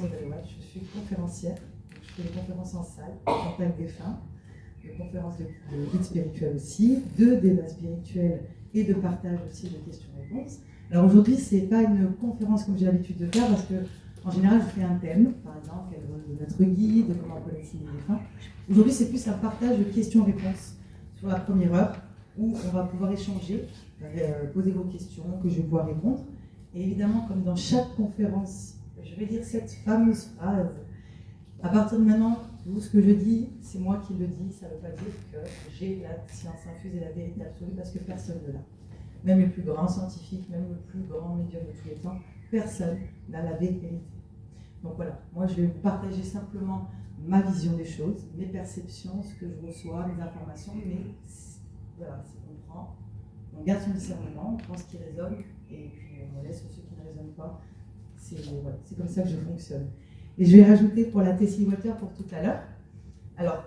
présente Audrey Watt, je suis conférencière. Je fais des conférences en salle, contact défunt, des conférences de guide spirituel aussi, de débats spirituels et de partage aussi de questions-réponses. Alors aujourd'hui, ce n'est pas une conférence comme j'ai l'habitude de faire parce que en général, je fais un thème, par exemple, quel est notre guide, comment on connaît les défunts. Aujourd'hui, c'est plus un partage de questions-réponses sur la première heure où on va pouvoir échanger, poser vos questions, que je vais pouvoir répondre. Et évidemment, comme dans chaque conférence, je vais dire cette fameuse phrase. À partir de maintenant, tout ce que je dis, c'est moi qui le dis. Ça ne veut pas dire que j'ai la science infuse et la vérité absolue parce que personne ne l'a. Même les plus grands scientifiques, même le plus grand médium de tous les temps, personne n'a la vérité. Donc voilà, moi je vais vous partager simplement ma vision des choses, mes perceptions, ce que je reçois, mes informations, mais voilà, c'est qu'on prend, on garde son discernement, on prend ce qui résonne et puis on laisse ceux qui ne résonnent pas. Voilà, c'est comme ça que je fonctionne. Et je vais rajouter pour la Tessie Water pour tout à l'heure. Alors,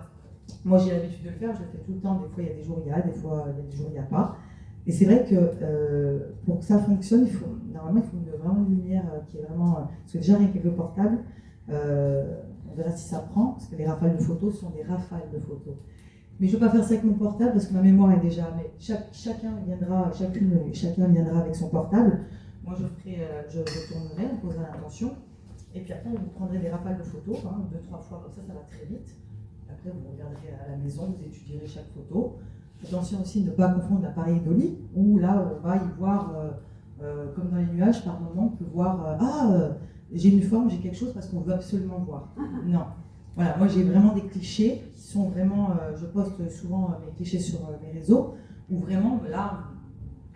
moi j'ai l'habitude de le faire, je le fais tout le temps, des fois il y a des jours il y a, des fois il y a des jours il n'y a pas. Et c'est vrai que pour que ça fonctionne, normalement il faut vraiment une lumière qui est vraiment... parce que déjà rien qu'avec le portable, on verra si ça prend, parce que les rafales de photos sont des rafales de photos. Mais je ne veux pas faire ça avec mon portable parce que ma mémoire est déjà... Mais chacun viendra avec son portable. Moi je tournerai, on posera l'intention. Et puis après vous prendrez des rafales de photos, 2-3 fois, comme ça va très vite. Après vous regarderez à la maison, vous étudierez chaque photo. Attention aussi de ne pas confondre l'appareil Dolly, où là on va y voir, comme dans les nuages, par moment on peut voir j'ai une forme, j'ai quelque chose parce qu'on veut absolument voir. Non. Voilà, moi j'ai vraiment des clichés qui sont vraiment, je poste souvent mes clichés sur mes réseaux, où vraiment là,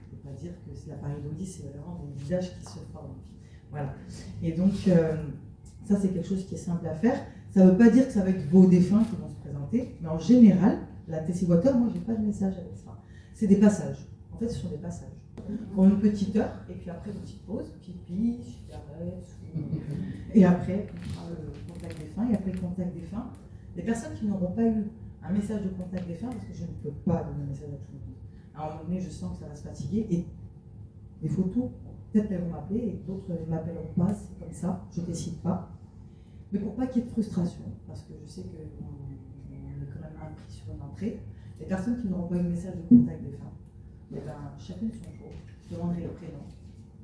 je ne peux pas dire que c'est l'appareil Dolly, c'est vraiment des visages qui se forment. Voilà. Et donc ça c'est quelque chose qui est simple à faire. Ça ne veut pas dire que ça va être vos défunts qui vont se présenter, mais en général, la Tessie Water, moi, j'ai pas de message avec ça. C'est des passages. En fait, ce sont des passages. Pour une petite heure, et puis après, une petite pause, pipi, cigarette, et après, on fera le contact défunt, et après le contact défunt. Les personnes qui n'auront pas eu un message de contact défunt, parce que je ne peux pas donner un message à tout le monde. À un moment donné, je sens que ça va se fatiguer, et des photos, peut-être elles vont m'appeler, et d'autres ne m'appelleront pas, c'est comme ça, je ne décide pas. Mais pour pas qu'il y ait de frustration, parce que je sais qu'on est quand même un prix sur une entrée, les personnes qui n'auront pas eu le message de contact défunt, chacune son tour, je demanderai le prénom.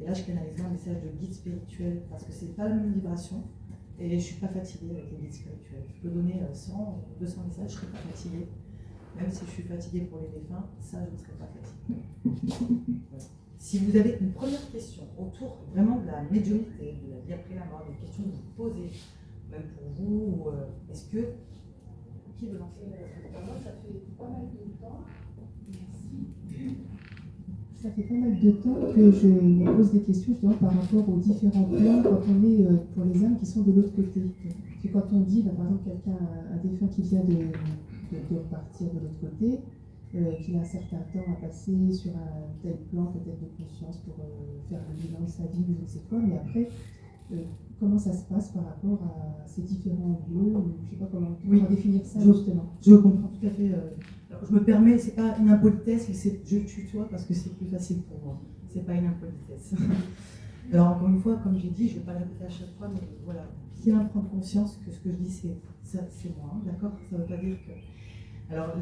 Et là, je canaliserai un message de guide spirituel, parce que c'est pas la même vibration, et je ne suis pas fatiguée avec les guides spirituels. Je peux donner 100, 200 messages, je ne serai pas fatiguée. Même si je suis fatiguée pour les défunts, ça, je ne serai pas fatiguée. Voilà. Si vous avez une première question autour vraiment de la médiumnité, de la vie après la mort, des questions que vous posez, même pour vous, est-ce que... Qui veut lancer? Moi, ça fait pas mal de temps. Merci. Ça fait pas mal de temps que je me pose des questions justement par rapport aux différents plans quand on est pour les âmes qui sont de l'autre côté. Et quand on dit, par exemple, quelqu'un, un défunt qui vient de repartir de l'autre côté, qu'il a un certain temps à passer sur un tel plan peut-être de conscience pour faire le bilan de sa vie, ou je ne sais quoi, mais après, comment ça se passe par rapport à ces différents lieux, je ne sais pas comment définir ça justement. Je comprends tout à fait. Alors, je me permets, c'est pas une impolitesse, mais je tutoie parce que c'est plus facile pour moi. C'est pas une impolitesse. Alors encore une fois, comme j'ai dit, je ne vais pas le répéter à chaque fois, mais voilà, bien prendre conscience que ce que je dis, c'est moi, d'accord? Ça ne veut pas dire que... Alors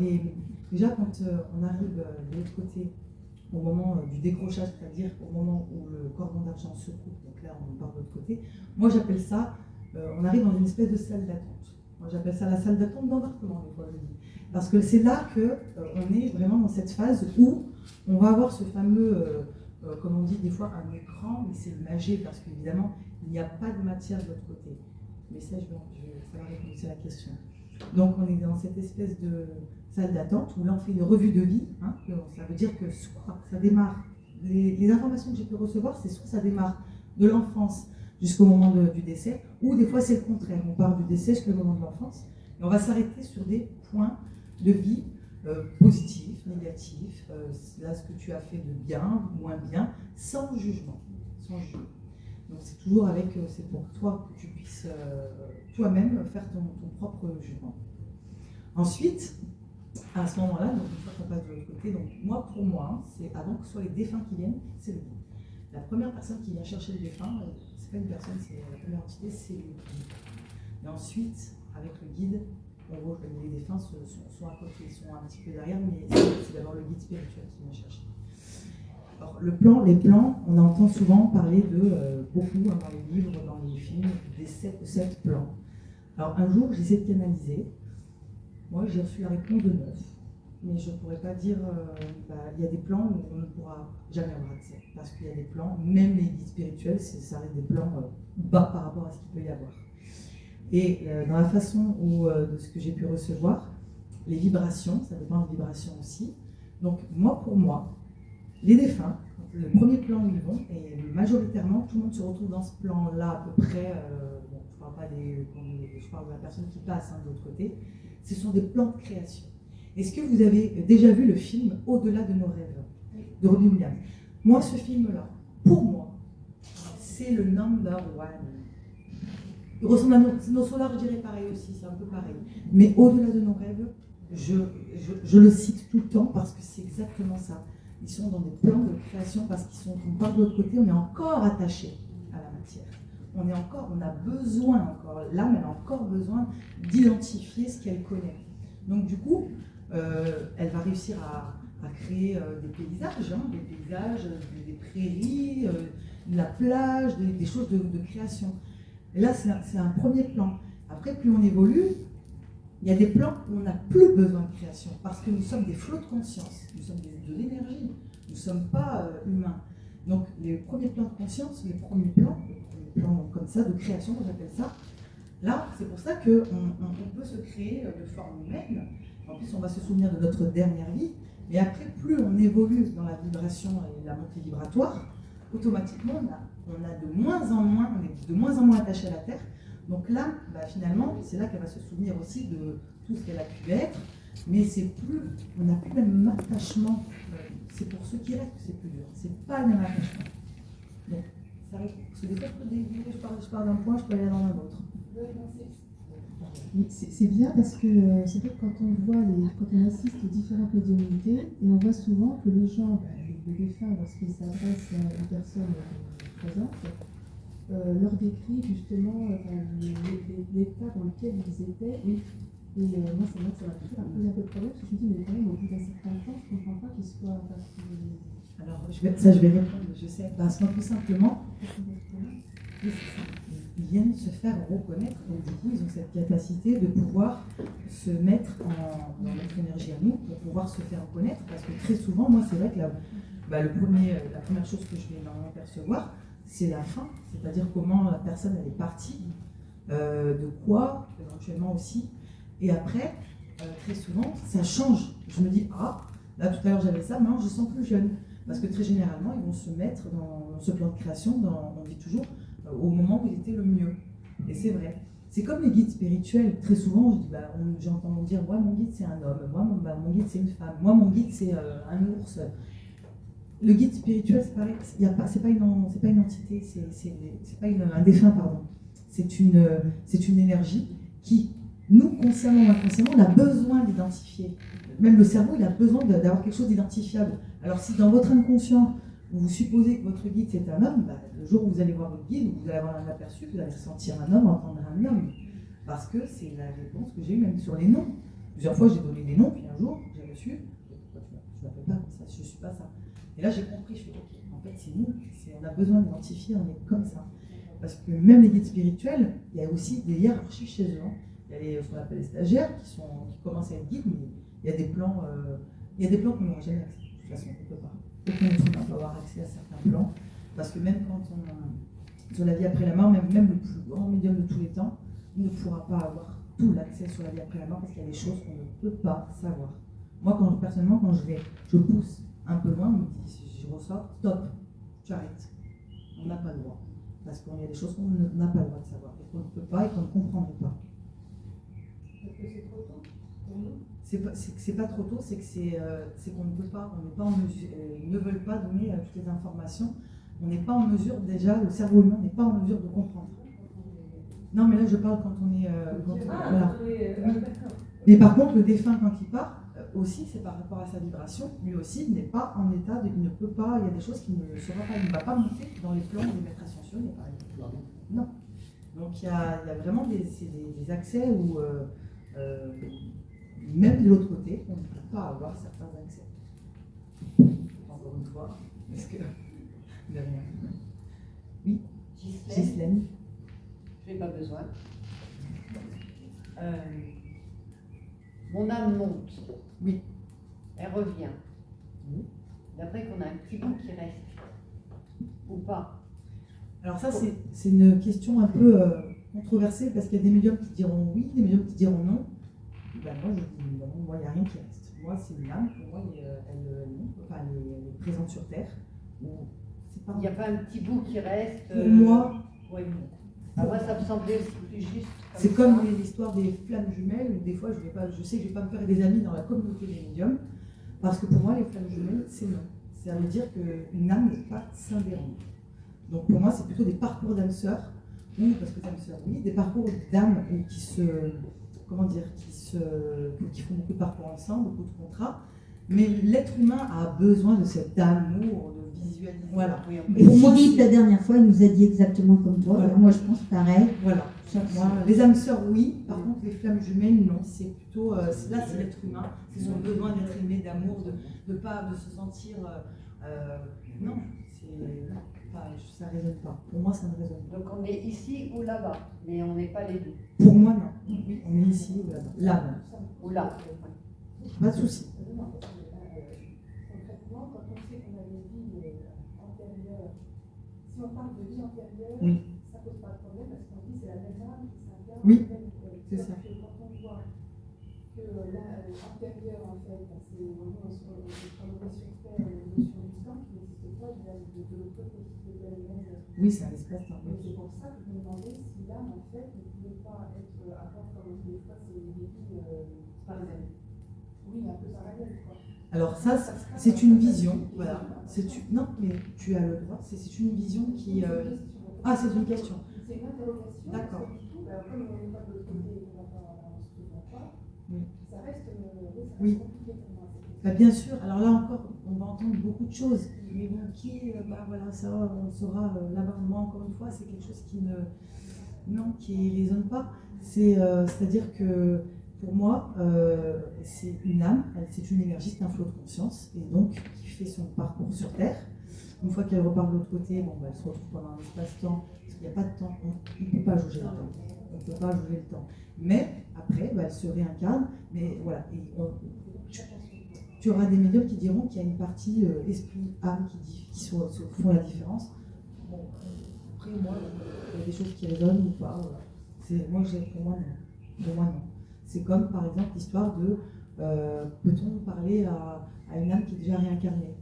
déjà, quand on arrive de l'autre côté, au moment du décrochage, c'est-à-dire au moment où le cordon d'argent se coupe, donc là on part de l'autre côté, moi j'appelle ça, on arrive dans une espèce de salle d'attente. Moi j'appelle ça la salle d'attente d'embarquement, des fois je dis. Parce que c'est là qu'on est vraiment dans cette phase où on va avoir ce fameux, comme on dit des fois, un écran, mais c'est imagé parce qu'évidemment, il n'y a pas de matière de l'autre côté. Mais ça, ça va répondre à la question. Donc on est dans cette espèce de salle d'attente où là on fait une revue de vie. Ça veut dire que soit ça démarre, les informations que j'ai pu recevoir, c'est soit ça démarre de l'enfance jusqu'au moment du décès, ou des fois c'est le contraire, on part du décès jusqu'au moment de l'enfance, et on va s'arrêter sur des points de vie positifs, négatifs, là ce que tu as fait de bien, moins bien, sans jugement. Donc c'est toujours c'est pour toi que tu puisses toi-même faire ton propre jugement. Ensuite, à ce moment-là, donc une fois qu'on passe de l'autre côté, donc pour moi, c'est avant que ce soit les défunts qui viennent, c'est le guide. La première personne qui vient chercher le défunt, c'est pas une personne, c'est la première entité, c'est le guide. Et ensuite, avec le guide, en gros, les défunts sont à côté, ils sont un petit peu derrière, mais c'est d'abord le guide spirituel qui vient chercher. Alors, les plans, on entend souvent parler de beaucoup dans les livres, dans les films, des 7 plans. Alors, un jour, j'essaie de canaliser. Moi, j'ai reçu la réponse de 9. Mais je ne pourrais pas dire, il y a des plans où on ne pourra jamais avoir accès. Parce qu'il y a des plans, même les guides spirituels, ça reste des plans bas par rapport à ce qu'il peut y avoir. Et dans la façon de ce que j'ai pu recevoir, les vibrations, ça dépend des vibrations aussi. Donc pour moi, les défunts, le premier plan où ils vont, et majoritairement, tout le monde se retrouve dans ce plan-là à peu près, je parle de la personne qui passe de l'autre côté, ce sont des plans de création. Est-ce que vous avez déjà vu le film Au-delà de nos rêves de Robin Williams? Moi, ce film-là, pour moi, c'est le number one. Il ressemble à nos solars, je dirais pareil aussi, c'est un peu pareil. Mais Au-delà de nos rêves, je le cite tout le temps parce que c'est exactement ça. Ils sont dans des plans de création parce qu'on part de l'autre côté, on est encore attaché à la matière. On a besoin encore, l'âme elle a encore besoin d'identifier ce qu'elle connaît. Donc du coup, elle va réussir à créer des paysages, des prairies, de la plage, des choses de création. Et là, c'est un premier plan. Après, plus on évolue, il y a des plans où on n'a plus besoin de création, parce que nous sommes des flots de conscience, nous sommes de l'énergie, nous ne sommes pas humains. Donc les premiers plans de conscience, les premiers plans comme ça, de création, j'appelle ça, là, c'est pour ça qu'on peut se créer de forme humaine. En plus, on va se souvenir de notre dernière vie, et après, plus on évolue dans la vibration et la montée vibratoire, automatiquement, on est de moins en moins attaché à la Terre. Donc là, finalement, c'est là qu'elle va se souvenir aussi de tout ce qu'elle a pu être, mais on n'a plus le même attachement. C'est pour ceux qui restent que c'est plus dur. C'est pas le même attachement. Donc, ça reste, parce que des fois, je pars d'un point, je peux aller dans un autre. C'est bien parce que c'est vrai que quand on assiste aux différentes médiumnités, et on voit souvent que les gens, les défunts, lorsqu'ils s'adressent à une personne présente, leur décrit justement l'état dans lequel ils étaient. Et moi, c'est vrai que ça m'a toujours posé un peu de problème, parce que je me dis, mais quand même, au bout d'un certain temps, je ne comprends pas qu'ils soient... Alors, je vais répondre, je sais, parce que tout simplement, ils viennent se faire reconnaître, donc du coup, ils ont cette capacité de pouvoir se mettre dans notre énergie à nous, pour pouvoir se faire reconnaître, parce que très souvent, moi, c'est vrai que la première chose que je vais normalement percevoir, c'est la fin, c'est-à-dire comment la personne elle est partie, de quoi, éventuellement aussi. Et après, très souvent, ça change. Je me dis, là tout à l'heure j'avais ça, maintenant je sens plus jeune. Parce que très généralement, ils vont se mettre dans ce plan de création, on dit toujours, au moment où il était le mieux. Et c'est vrai. C'est comme les guides spirituels. Très souvent, j'entends dire, moi mon guide c'est un homme, moi mon guide c'est une femme, moi mon guide c'est un ours. Le guide spirituel, c'est pareil, c'est pas une entité, c'est pas un défunt, pardon. C'est une énergie qui, nous, consciemment ou inconsciemment, on a besoin d'identifier. Même le cerveau, il a besoin d'avoir quelque chose d'identifiable. Alors si dans votre inconscient, vous supposez que votre guide c'est un homme, le jour où vous allez voir votre guide, vous allez avoir un aperçu, vous allez sentir un homme, entendre un homme. Parce que c'est la réponse que j'ai eue même sur les noms. Plusieurs fois, j'ai donné des noms, puis un jour, j'ai reçu, pourquoi tu m'appelles pas comme ça, je ne suis pas ça. Et là, j'ai compris, je fais, ok, en fait, c'est nous, on a besoin d'identifier, on est comme ça. Parce que même les guides spirituels, il y a aussi des hiérarchies chez eux. Il y a ce qu'on appelle les stagiaires qui commencent à être guides, mais il y a des plans qu'on n'aura jamais accès. De toute façon, on ne peut pas. Aucun être humain peut avoir accès à certains plans. Parce que même quand sur la vie après la mort, même le plus grand médium de tous les temps, il ne pourra pas avoir tout l'accès sur la vie après la mort parce qu'il y a des choses qu'on ne peut pas savoir. Moi, personnellement, quand je pousse un peu loin, on me dit, si je ressors, stop, tu arrêtes. On n'a pas le droit. Parce qu'il y a des choses qu'on n'a pas le droit de savoir, et qu'on ne peut pas et qu'on ne comprendrait pas. Est-ce que c'est trop tôt pour nous? C'est pas trop tôt, c'est qu'on ne peut pas, on n'est pas en mesure, ils ne veulent pas donner toutes les informations. On n'est pas en mesure, déjà, le cerveau humain n'est pas en mesure de comprendre. Non, mais là, je parle quand on est... voilà. D'accord. Mais par contre, le défunt, quand il part, aussi, c'est par rapport à sa vibration. Lui aussi, il n'est pas en état de. Il ne peut pas. Il y a des choses qu'il ne saura pas. Il ne va pas monter dans les plans des maîtres ascensionnés, par exemple. Non. Donc il y a vraiment des accès où, même de l'autre côté, on ne peut pas avoir certains accès. Encore une fois, parce que. De rien. Oui, Ghislaine. Je n'ai pas besoin. Mon âme monte. Oui. Elle revient. Oui. D'après qu'on a un petit bout qui reste. Ou pas. Alors ça, c'est une question un peu controversée parce qu'il y a des médiums qui diront oui, des médiums qui diront non. Ben moi, je dis non, moi, il n'y a rien qui reste. Moi, c'est une âme, pour moi, elle est présente sur Terre. Il n'y a pas un petit bout qui reste. Pour moi, oui. Moi, ça me semblait aussi plus juste. C'est comme l'histoire des flammes jumelles, où des fois, je sais que je ne vais pas me faire des amis dans la communauté des médiums, parce que pour moi, les flammes jumelles, c'est non. Ça veut dire qu'une âme n'est pas scindée en deux. Donc pour moi, c'est plutôt des parcours d'âmes sœurs, ou parce que d'âmes sœurs, oui, des parcours d'âmes qui font beaucoup de parcours ensemble, beaucoup de contrats. Mais l'être humain a besoin de cet amour, de visualiser. Voilà. Et Philippe, la dernière fois, il nous a dit exactement comme toi. Voilà. Moi, je pense pareil. Voilà. Moi, les âmes sœurs, oui. Par contre, les flammes jumelles, non. C'est plutôt. Là, c'est l'être humain. C'est son besoin d'être aimé, d'amour, de se sentir. Non. Ça ne résonne pas. Pour moi, ça ne résonne pas. Donc on est ici ou là-bas, mais on n'est pas les deux. Pour moi, non. Oui, on est ici ou là-bas. Là. Ou là. Pas de souci. Concrètement, quand on sait qu'on a des vies antérieures, si on parle de vie antérieure, oui. ça ne pose pas de problème parce qu'on dit que c'est la même âme qui s'incarne. Oui, c'est ça. Quand on voit que l'antérieur, en fait, c'est vraiment quand on est sur Terre, une notion du temps qui n'existe pas de l'autre côté. Oui, c'est un espace-temps. Donc c'est pour ça que je me demandais si l'âme, en fait, ne pouvait pas avoir comme des fois, c'est des vies parallèles. Oui, un peu parallèles, quoi. Alors ça, c'est une vision, voilà. Non, mais tu as le droit. C'est une vision qui. Ah, c'est une question. C'est une interrogation. D'accord. Comme on n'est pas de l'autre côté, on ne se souvient pas. Oui. Ça reste compliqué pour moi. Bah, bien sûr. Alors là encore, on va entendre beaucoup de choses. Mais bon, ça, on saura là-bas. Moi, encore une fois, c'est quelque chose qui ne résonne pas. C'est-à-dire que pour moi, c'est une âme, c'est une énergie, c'est un flot de conscience, et donc qui fait son parcours sur Terre. Une fois qu'elle repart de l'autre côté, elle se retrouve pendant un espace-temps, parce qu'il n'y a pas de temps, on ne peut pas jauger le temps. On ne peut pas jauger le temps. Mais après, elle se réincarne, mais voilà. Et tu auras des médiums qui diront qu'il y a une partie esprit, âme qui font la différence. Bon, après, moi, il y a des choses qui résonnent ou pas. Voilà. Pour moi, non. C'est comme, par exemple, l'histoire de peut-on parler à une âme qui est déjà réincarnée?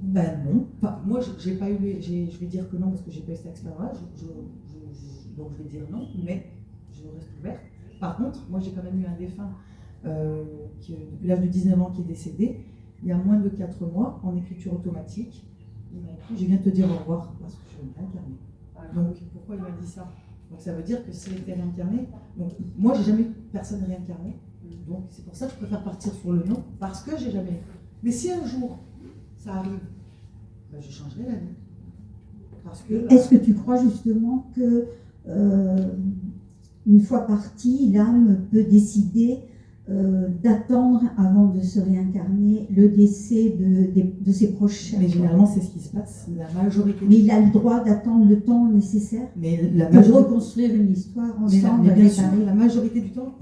Ben non. Moi, j'ai pas eu. Je vais dire que non parce que j'ai pas eu cette expérience-là. Donc je vais dire non, mais je reste ouverte. Par contre, moi, j'ai quand même eu un défunt depuis l'âge de 19 ans qui est décédé il y a moins de 4 mois en écriture automatique. Il m'a écrit: je viens te dire au revoir parce que je suis réincarnée. Donc pourquoi il m'a dit ça? Donc ça veut dire que s'il était réincarné, donc moi j'ai jamais eu personne réincarnée, donc c'est pour ça que je préfère partir sur le non, parce que j'ai jamais eu. Mais si un jour ça arrive, ben, je changerai la vie. Parce que, Est-ce que tu crois justement que une fois partie, l'âme peut décider d'attendre avant de se réincarner le décès de ses proches? Mais généralement c'est ce qui se passe, la majorité. Mais il a le droit d'attendre le temps nécessaire pour reconstruire une histoire ensemble. Mais bien sûr, la majorité du temps,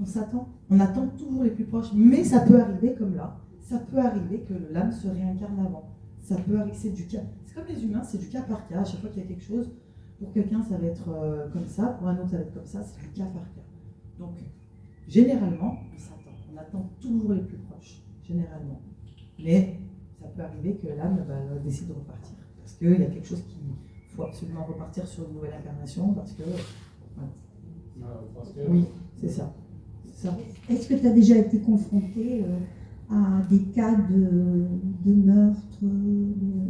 on attend toujours les plus proches. Mais ça peut arriver comme là, ça peut arriver que l'âme se réincarne avant. Ça peut arriver, c'est du cas. C'est comme les humains, c'est du cas par cas. À chaque fois qu'il y a quelque chose, pour quelqu'un ça va être comme ça, pour un autre ça va être comme ça, c'est du cas par cas. Donc, généralement, on attend toujours les plus proches, généralement. Mais ça peut arriver que l'âme décide de repartir. Parce qu'il y a quelque chose qu'il faut absolument repartir sur une nouvelle incarnation, parce que... Voilà. Oui, c'est ça. Est-ce que tu as déjà été confronté à des cas de meurtre?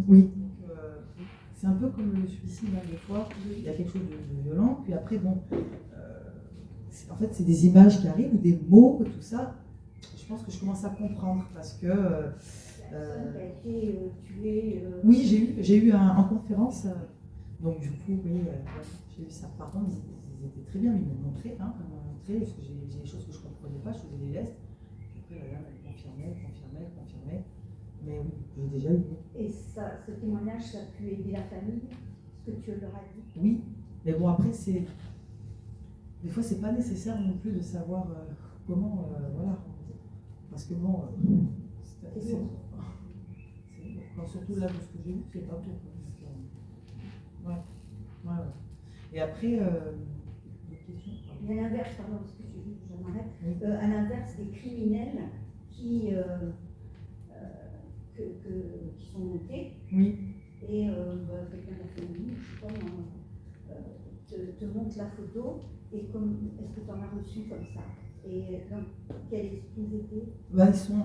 Oui. C'est un peu comme le suicide, des fois, il y a quelque chose de violent, puis après, en fait, c'est des images qui arrivent, ou des mots, tout ça. Je pense que je commence à comprendre parce que. Personne qui a été tuée. Oui, j'ai eu en conférence. Donc du coup, oui, j'ai eu ça. Par contre, ils étaient très bien, ils m'ont montré, parce que j'ai des choses que je ne comprenais pas, je faisais des gestes. Puis après, la dame, elle confirmait. Mais oui, j'ai déjà eu. Et ça, ce témoignage, ça a pu aider la famille, ce que tu leur as dit. Oui, mais bon, après, des fois, c'est pas nécessaire non plus de savoir comment, voilà. Parce que bon, surtout là, de ce que j'ai vu, c'est pas tout. Ouais. Et après, des questions. Mais à l'inverse, pardon, parce que je m'arrête. Oui. À l'inverse, des criminels qui sont montés. Oui. Et quelqu'un de la famille, je sais pas, te montre la photo. Et est-ce que tu en as reçu comme ça? Et dans quel esprit ils étaient?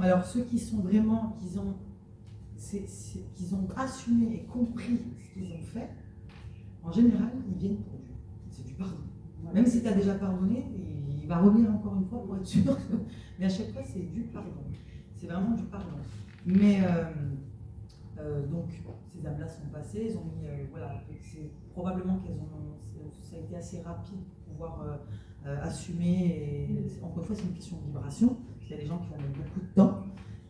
Alors ceux qui sont vraiment, qu'ils ont assumé et compris ce qu'ils ont fait, en général, ils viennent pour Dieu. C'est du pardon. Même si tu as déjà pardonné, il va revenir encore une fois pour être sûr. Mais à chaque fois, c'est du pardon. C'est vraiment du pardon. Mais donc, ces âmes-là sont passées. Ils ont mis, c'est probablement ça a été assez rapide pour pouvoir assumer. Et encore une fois, c'est une question de vibration. Il y a des gens qui vont mettre beaucoup de temps.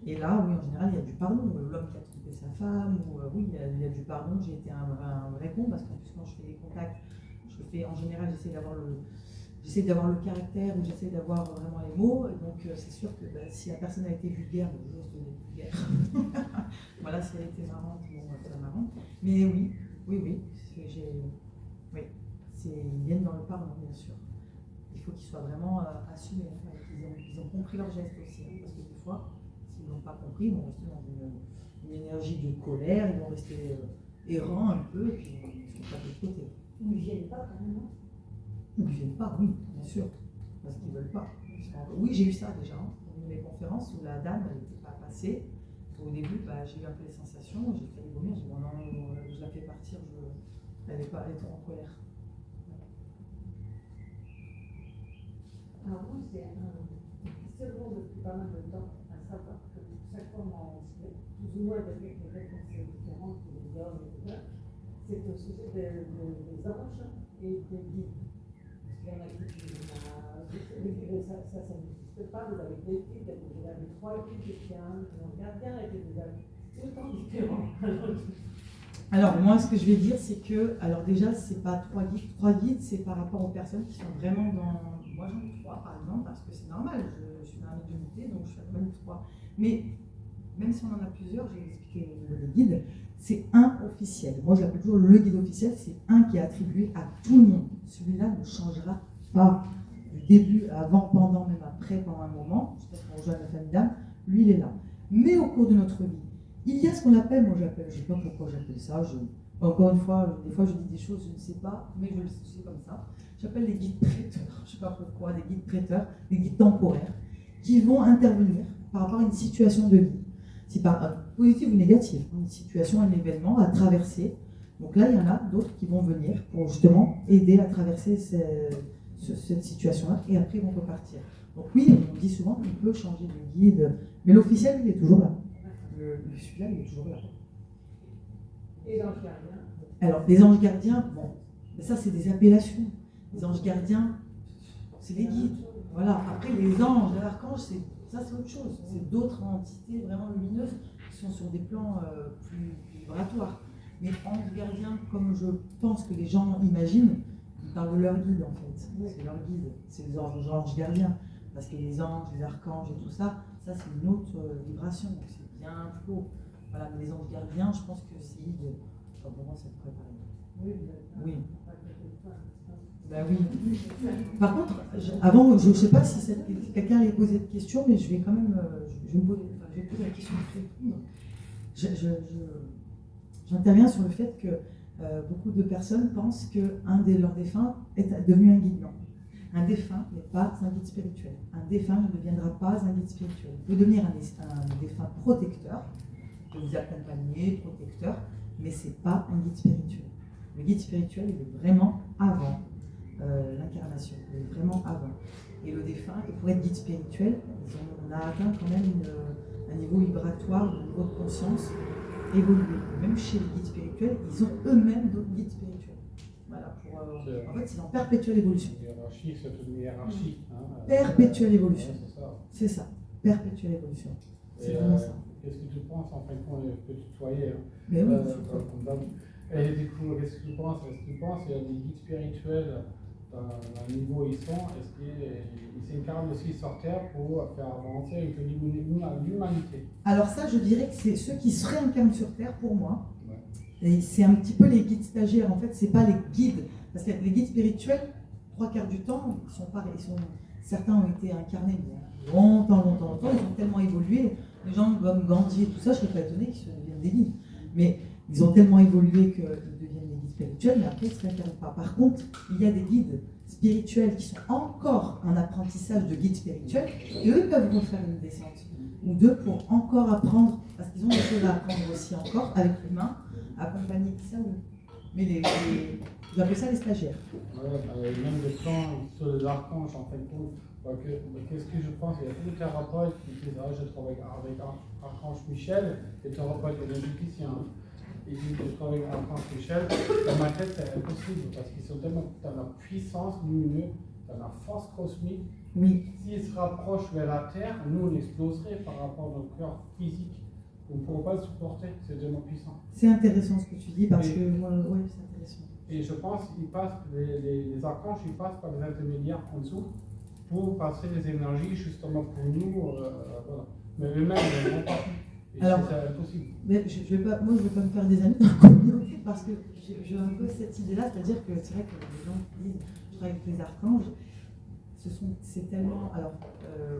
Et là, oui, en général, il y a du pardon. L'homme qui a trompé sa femme, ou oui, il y a du pardon. J'ai été un vrai con, parce qu'en plus, quand je fais des contacts, en général, j'essaie d'avoir le caractère, ou j'essaie d'avoir vraiment les mots. Et donc, c'est sûr que si la personne a été vulgaire, j'ose donner vulgaire. Voilà, si elle a été marrante, c'est marrant. Mais oui, ils viennent dans le pardon, bien sûr. Il faut qu'ils soient vraiment assumés, qu'ils ont compris leur geste aussi, parce que des fois, s'ils n'ont pas compris, ils vont rester dans une énergie de colère, ils vont rester errants un peu, et puis ils ne sont pas de l'autre côté. Ils ne viennent pas quand même. Ils ne viennent pas, oui, bien sûr, parce qu'ils ne veulent pas. Oui, j'ai eu ça déjà, dans les conférences où la dame, elle n'était pas passée. Au début, j'ai eu un peu les sensations, j'ai failli vomir, j'ai dit bon, non, je la fais partir, elle est trop en colère. Alors moi, c'est seulement depuis pas mal de temps à savoir que chaque fois on fait plus ou moins des réponses différentes des hommes et tout ça, c'est au sujet des anges et des guides. Parce qu'il y en a qui disent, ça n'existe pas, vous avez des guides, vous avez 3 guides, et puis un gardien, et puis vous avez tout le temps différent. Alors moi, ce que je vais dire, c'est que, alors déjà, c'est pas 3 guides. 3 guides, c'est par rapport aux personnes qui sont vraiment dans... Moi, j'en ai 3, par exemple, parce que c'est normal, je suis dans la médiumnité, donc je suis quand même 3. Mais même si on en a plusieurs, j'ai expliqué le guide, c'est un officiel. Moi, je l'appelle toujours le guide officiel, c'est un qui est attribué à tout le monde. Celui-là ne changera pas du début, avant, pendant, même après, pendant un moment, jusqu'à ce qu'on rejoigne la famille d'âme, lui, il est là. Mais au cours de notre vie, il y a ce qu'on appelle, moi je ne sais pas pourquoi j'appelle ça, encore une fois, des fois je dis des choses, je ne sais pas, mais je le sais comme ça. J'appelle les guides prêteurs, je ne sais pas pourquoi, des guides prêteurs, des guides temporaires, qui vont intervenir par rapport à une situation de vie. Si par positif ou négatif, une situation, un événement à traverser. Donc là, il y en a d'autres qui vont venir pour justement aider à traverser cette situation-là, et après ils vont repartir. Donc oui, on dit souvent qu'on peut changer de guide, mais l'officiel, il est toujours là. Celui-là, il est toujours là. Et l'ange gardien? Alors, les anges gardiens, bon, ça c'est des appellations. Les anges gardiens, c'est les guides. Voilà. Après, les anges, les archanges, ça c'est autre chose. C'est d'autres entités vraiment lumineuses qui sont sur des plans plus vibratoires. Mais anges gardiens, comme je pense que les gens imaginent, ils parlent de leur guide en fait. C'est leur guide, c'est les anges gardiens. Parce que les anges, les archanges et tout ça, c'est une autre vibration. C'est bien plus haut. Voilà, mais les anges gardiens, je pense que c'est guide. Enfin, pour moi, c'est préparé. Oui. Ben oui. Par contre, avant, je ne sais pas si quelqu'un allait poser de questions, mais je vais quand même je vais poser la question pour répondre. J'interviens sur le fait que beaucoup de personnes pensent qu'un de leurs défunts est devenu un guide. Non. Un défunt n'est pas un guide spirituel. Un défunt ne deviendra pas un guide spirituel. Il peut devenir un défunt protecteur, de vous accompagner, protecteur, mais ce n'est pas un guide spirituel. Le guide spirituel, il est vraiment avant l'incarnation. Il est vraiment avant. et le défunt. Et pour être guide spirituel, on a atteint quand même un niveau vibratoire, un niveau de conscience évolué. Même chez les guides spirituels, ils ont eux-mêmes d'autres guides spirituels. Voilà, en fait, c'est en perpétuelle évolution. Hiérarchie, c'est une hiérarchie. Perpétuelle évolution. Ouais, c'est ça. C'est ça, perpétuelle évolution. C'est Et, vraiment ça. Qu'est-ce que tu penses, en fin de compte, que tu tutoyais, hein, Mais oui, comme d'hab. Et du coup, qu'est-ce que tu penses? Est-ce que tu penses qu'il y a des guides spirituels dans le niveau où ils sont? Est-ce qu'ils s'incarnent aussi sur Terre pour faire avancer un peu l'humanité? alors ça, je dirais que c'est ceux qui se réincarnent sur Terre pour moi. Ouais. Et c'est un petit peu les guides stagiaires. En fait, c'est pas les guides. Parce que les guides spirituels, 3/4 du temps, ils sont pareils. Certains ont été incarnés il y a longtemps. Ils ont tellement évolué. Les gens comme Gandhi et tout ça, je ne serais pas étonnée qu'ils deviennent des guides. Mais ils ont tellement évolué qu'ils deviennent des guides spirituels, mais après, ils ne se réincarnent pas. Par contre, il y a des guides spirituels qui sont encore en apprentissage de guides spirituels, et eux peuvent refaire une descente. Ou deux pour encore apprendre, parce qu'ils ont des choses à apprendre aussi encore, avec l'humain, accompagner ça ou. Mais j'appelle ça les stagiaires. Ouais, même le temps sur les archanges, en fin de compte. Qu'est-ce que je pense? Il y a tous les thérapeutes qui disent je travaille avec Archange Michel, et thérapeutes énergéticiens. Ils disent je travaille avec Archange Michel. Dans ma tête, c'est impossible parce qu'ils sont tellement dans la puissance lumineuse, dans la force cosmique. Oui. S'ils se rapprochent vers la Terre, nous on exploserait par rapport à notre corps physique. On ne pourrait pas le supporter, c'est tellement puissant. C'est intéressant ce que tu dis parce que oui, c'est intéressant. Et je pense qu'ils passent, les archanges, ils passent par des intermédiaires en dessous pour passer les énergies justement pour nous. Voilà. Mais eux-mêmes, ils ne vont pas. Et alors, c'est impossible. Mais je vais pas me faire des amis dans la communauté parce que j'ai un peu cette idée-là, c'est-à-dire que c'est vrai que les gens qui disent je travaille avec les archanges, c'est tellement. Alors,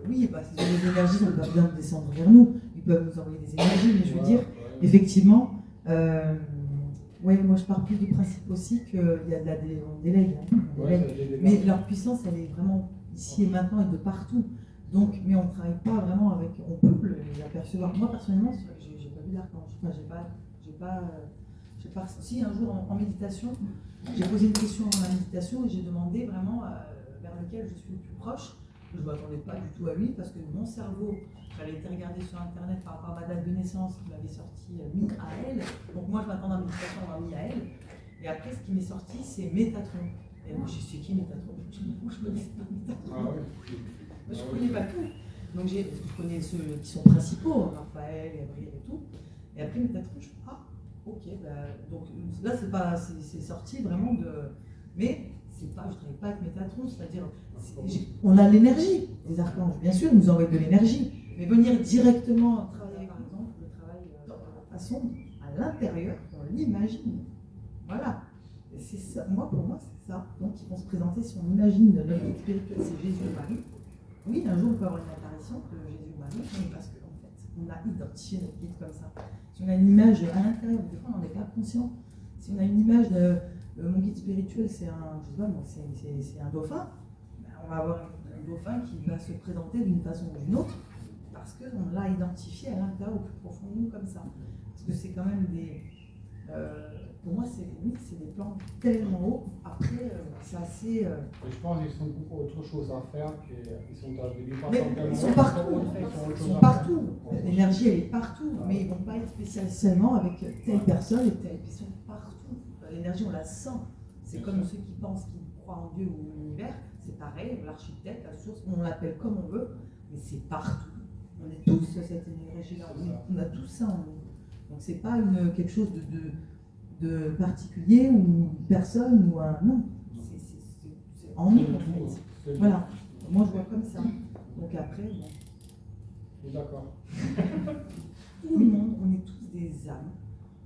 oui, bah, ces énergies, on doit bien descendre vers nous, ils peuvent nous envoyer des énergies, mais je veux dire, effectivement, ouais, moi je pars plus du principe aussi qu'il y a on délègue, hein, on délègue. Mais leur puissance, elle est vraiment ici et maintenant et de partout. Donc, mais on ne travaille pas vraiment avec. On peut les apercevoir. Moi personnellement, j'ai pas vu d'archange. Enfin, j'ai pas. Si un jour en méditation, j'ai posé une question dans la méditation et j'ai demandé vraiment vers lequel je suis le plus proche. Je ne m'attendais pas du tout à lui parce que mon cerveau, j'avais été regarder sur internet par rapport à ma date de naissance qui m'avait sorti Mi-Ael. Donc moi je m'attendais en méditation à Mi-Ael. Et après ce qui m'est sorti c'est Métatron. Et moi je suis qui Métatron? Je me dis je connais pas Métatron. Ah oui. Je ne connais pas tout. Donc je connais ceux qui sont principaux, Raphaël, Gabriel et tout. Et après Métatron, je fais ok, bah, donc là c'est sorti vraiment de. Mais je ne travaille pas avec Métatron, c'est-à-dire on a l'énergie des archanges, bien sûr, ils nous envoient de l'énergie, mais venir directement travailler, par exemple, le travail de la façon à l'intérieur, on l'imagine. Voilà. C'est ça. Pour moi, c'est ça. Donc, ils vont se présenter si on imagine notre guide spirituel, c'est Jésus-Marie. Oui, un jour, on peut avoir une apparition de Jésus-Marie, mais parce qu'en fait, on a identifié notre guide comme ça. Si on a une image à l'intérieur, des fois, on n'en est pas conscient. Si on a une image de mon guide spirituel, c'est un dauphin, ben, on va avoir un dauphin qui va se présenter d'une façon ou d'une autre, parce qu'on l'a identifié à l'intérieur, au plus profond de nous, comme ça. Parce que c'est quand même des. Pour moi, c'est des plans tellement hauts. Après, c'est assez. Je pense qu'ils sont beaucoup autre chose à faire qu'ils sont dans des mais ils sont partout. Ils sont partout. L'énergie, elle est partout. Mais ils ne vont pas être spécialement avec telle personne et telle. Ils sont partout. L'énergie, on la sent. C'est comme ceux qui pensent qu'ils croient en Dieu ou l'univers. C'est pareil. L'architecte, la source, on l'appelle comme on veut. Mais c'est partout. On est tous cette énergie-là. On a tout ça en nous. Donc, c'est pas quelque chose de particulier ou une personne ou un. Non, c'est en nous en fait. Voilà, moi je vois comme ça. Donc après, bon. D'accord. Tout le monde, on est tous des âmes.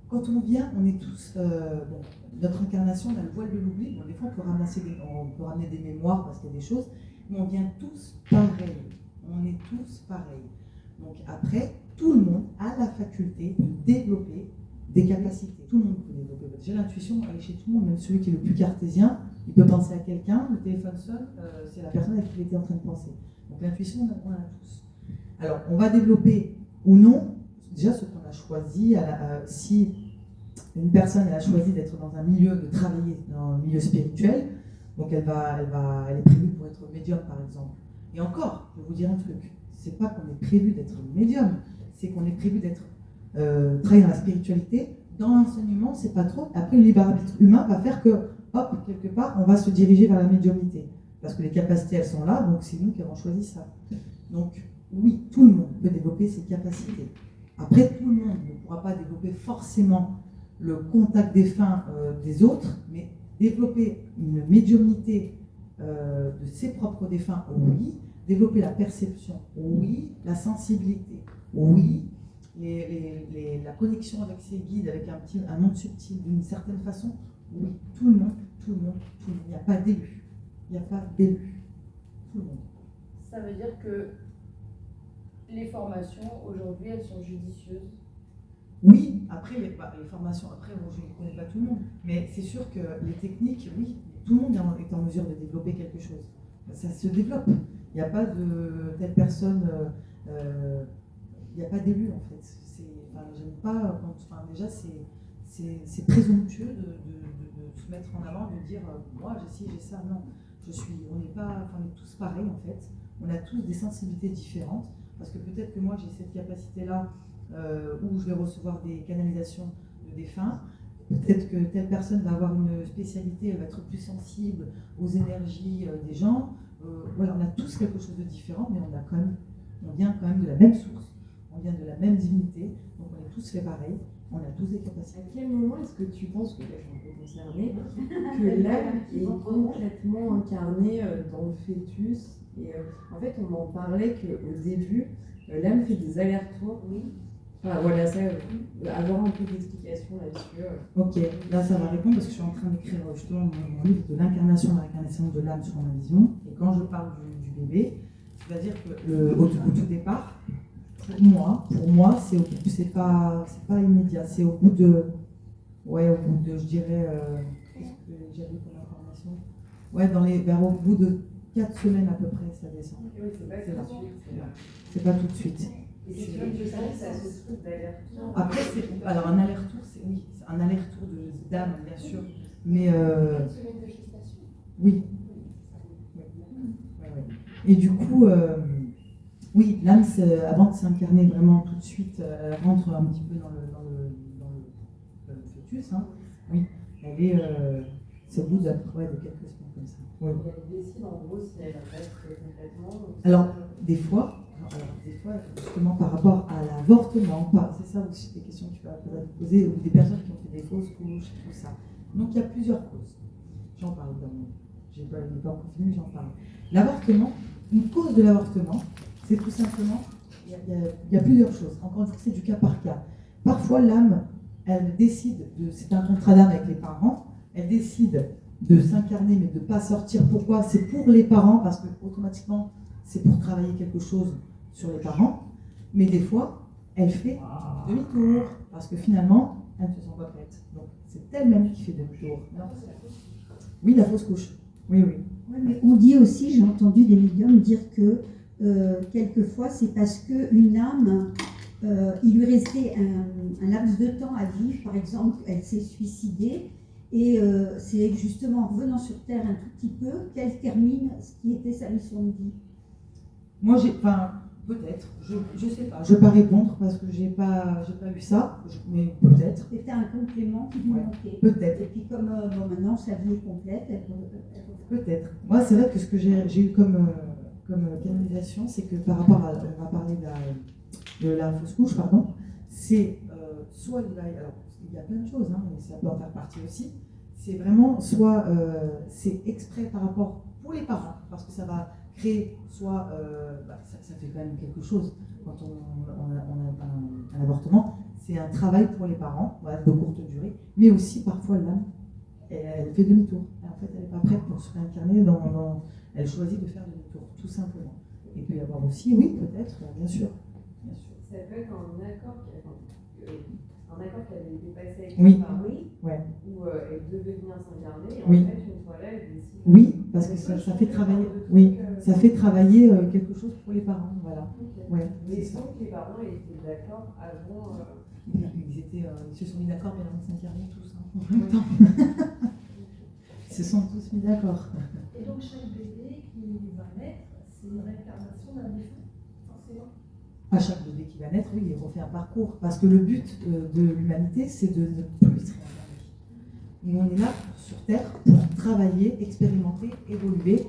Quand on vient, on est tous. Bon, notre incarnation, on a le voile de l'oubli. Bon, des fois, on peut ramener des mémoires parce qu'il y a des choses, mais on vient tous pareils. On est tous pareils. Donc après, tout le monde a la faculté de développer des capacités. Tout le monde peut développer. Déjà, l'intuition, elle est chez tout le monde, même celui qui est le plus cartésien, il peut penser à quelqu'un, le téléphone sonne, c'est la personne à qui il était en train de penser. Donc l'intuition, on l'a tous. Alors, on va développer ou non, déjà ce qu'on a choisi, si une personne elle a choisi d'être dans un milieu, de travailler dans un milieu spirituel, donc elle est prévue pour être médium par exemple. Et encore, je vais vous dire un truc, c'est pas qu'on est prévu d'être médium, c'est qu'on est prévu d'être travailler dans la spiritualité. Dans l'enseignement, c'est pas trop. Après, le libre arbitre humain va faire que, hop, quelque part, on va se diriger vers la médiumnité. Parce que les capacités, elles sont là, donc c'est nous qui avons choisi ça. Donc, oui, tout le monde peut développer ses capacités. Après, tout le monde ne pourra pas développer forcément le contact défunt des autres, mais développer une médiumnité de ses propres défunts, oui. Développer la perception, oui. La sensibilité, oui. La connexion avec ses guides, avec un monde subtil d'une certaine façon, oui. Tout le monde. Il n'y a pas d'élu. Il n'y a pas d'élu. Tout le monde. Ça veut dire que les formations, aujourd'hui, elles sont judicieuses. Oui, après, les formations, après, bon, je ne connais pas tout le monde, mais c'est sûr que les techniques, oui, tout le monde est en mesure de développer quelque chose. Ça se développe. Il n'y a pas de telle personne, il n'y a pas d'élu, en fait. J'aime pas, déjà, c'est présomptueux de se mettre en avant, de dire, moi, j'ai ci, j'ai ça. Non, on est tous pareils, en fait. On a tous des sensibilités différentes, parce que peut-être que moi, j'ai cette capacité-là, où je vais recevoir des canalisations de défunts. Peut-être que telle personne va avoir une spécialité, elle va être plus sensible aux énergies des gens. Voilà, on a tous quelque chose de différent, mais on vient quand même de la même source, on vient de la même divinité, donc on est tous fait pareil, on a tous des capacités. À quel moment est-ce que tu penses, que là je suis un peu concernée, que l'âme est complètement incarnée dans le fœtus et en fait on m'en parlait qu'au début, l'âme fait des allers-retours. Oui. Enfin voilà, ça, avoir un peu d'explication là-dessus. Ok, là ça va répondre parce que je suis en train d'écrire justement mon livre de l'incarnation à l'incarnation de l'âme sur ma vision. Et quand je parle du bébé, c'est-à-dire que au tout départ, pour moi, c'est pas immédiat. C'est au bout de, je dirais, qu'est-ce que j'avais comme information ? Au bout de 4 semaines à peu près, ça descend. Oui, C'est pas tout de suite. Et c'est vrai que ça se trouve d'aller-retour. Après, alors un aller-retour, c'est un aller-retour d'âme, bien sûr. Mais Semaine de gestation. oui. Et du coup, oui, l'âme, avant de s'incarner vraiment tout de suite, elle rentre un petit peu dans le fœtus. Hein. Oui, elle est. C'est au bout de quelques semaines comme ça. Oui. Elle décide en gros si elle reste complètement. Alors, des fois, justement, par rapport à l'avortement, c'est ça aussi des questions que tu vas poser, ou des personnes qui ont fait des fausses couches, tout ça. Donc, il y a plusieurs causes. J'en parle dans mon. Je n'ai pas encore fini, j'en parle. L'avortement, une cause de l'avortement, c'est tout simplement, il y a plusieurs choses. Encore une fois, c'est du cas par cas. Parfois, l'âme, elle décide, c'est un contrat d'âme avec les parents, elle décide de s'incarner mais de ne pas sortir. Pourquoi ? C'est pour les parents, parce que automatiquement, c'est pour travailler quelque chose sur les parents. Mais des fois, elle fait demi-tour, parce que finalement, elle ne se sent pas prête. Donc, c'est elle-même qui fait demi-tour. Oui, la fausse couche. Oui. Ouais, mais on dit aussi, j'ai entendu des médiums dire que quelquefois c'est parce qu'une âme, il lui restait un laps de temps à vivre, par exemple, elle s'est suicidée, et c'est justement en revenant sur Terre un tout petit peu qu'elle termine ce qui était sa mission de vie. Moi, peut-être, je sais pas, je ne vais pas répondre parce que j'ai pas vu ça, mais peut-être. C'était un complément qui lui manquait. Peut-être. Et puis comme maintenant sa vie est complète, Peut-être. Moi, c'est vrai que ce que j'ai eu comme canalisation, c'est que par rapport à, on va parler de la fausse couche, pardon, c'est soit alors il y a plein de choses, hein, mais ça peut en faire partie aussi. C'est vraiment soit c'est exprès par rapport pour les parents, parce que ça va créer soit ça fait quand même quelque chose quand on a un avortement. C'est un travail pour les parents, voilà, de courte durée, mais aussi parfois l'âme. Elle fait demi-tour. En fait, elle n'est pas prête pour se réincarner elle choisit de faire demi-tour, tout simplement. Et puis avoir aussi, oui, peut-être, bien sûr. Ça peut être un accord qui avait été passé avec Oui. les parents, Ouais. où elle devait venir s'incarner, et Oui. en fait, une fois là, elle décide. Oui, parce que ça fait travailler. Oui, ça fait travailler quelque chose pour les parents, voilà. Okay. Ouais, Mais c'est ça. donc les parents étaient d'accord avant. Ils se sont mis d'accord avant de s'incarner tous, hein, en même temps. Ils se sont tous mis d'accord. Et donc chaque bébé qui va naître, c'est une réincarnation l'incarnation d'un défunt, forcément. À chaque bébé qui va naître, oui, il refait un parcours. Parce que le but de l'humanité, c'est de ne plus se réincarner. Nous, on est là sur Terre pour travailler, expérimenter, évoluer.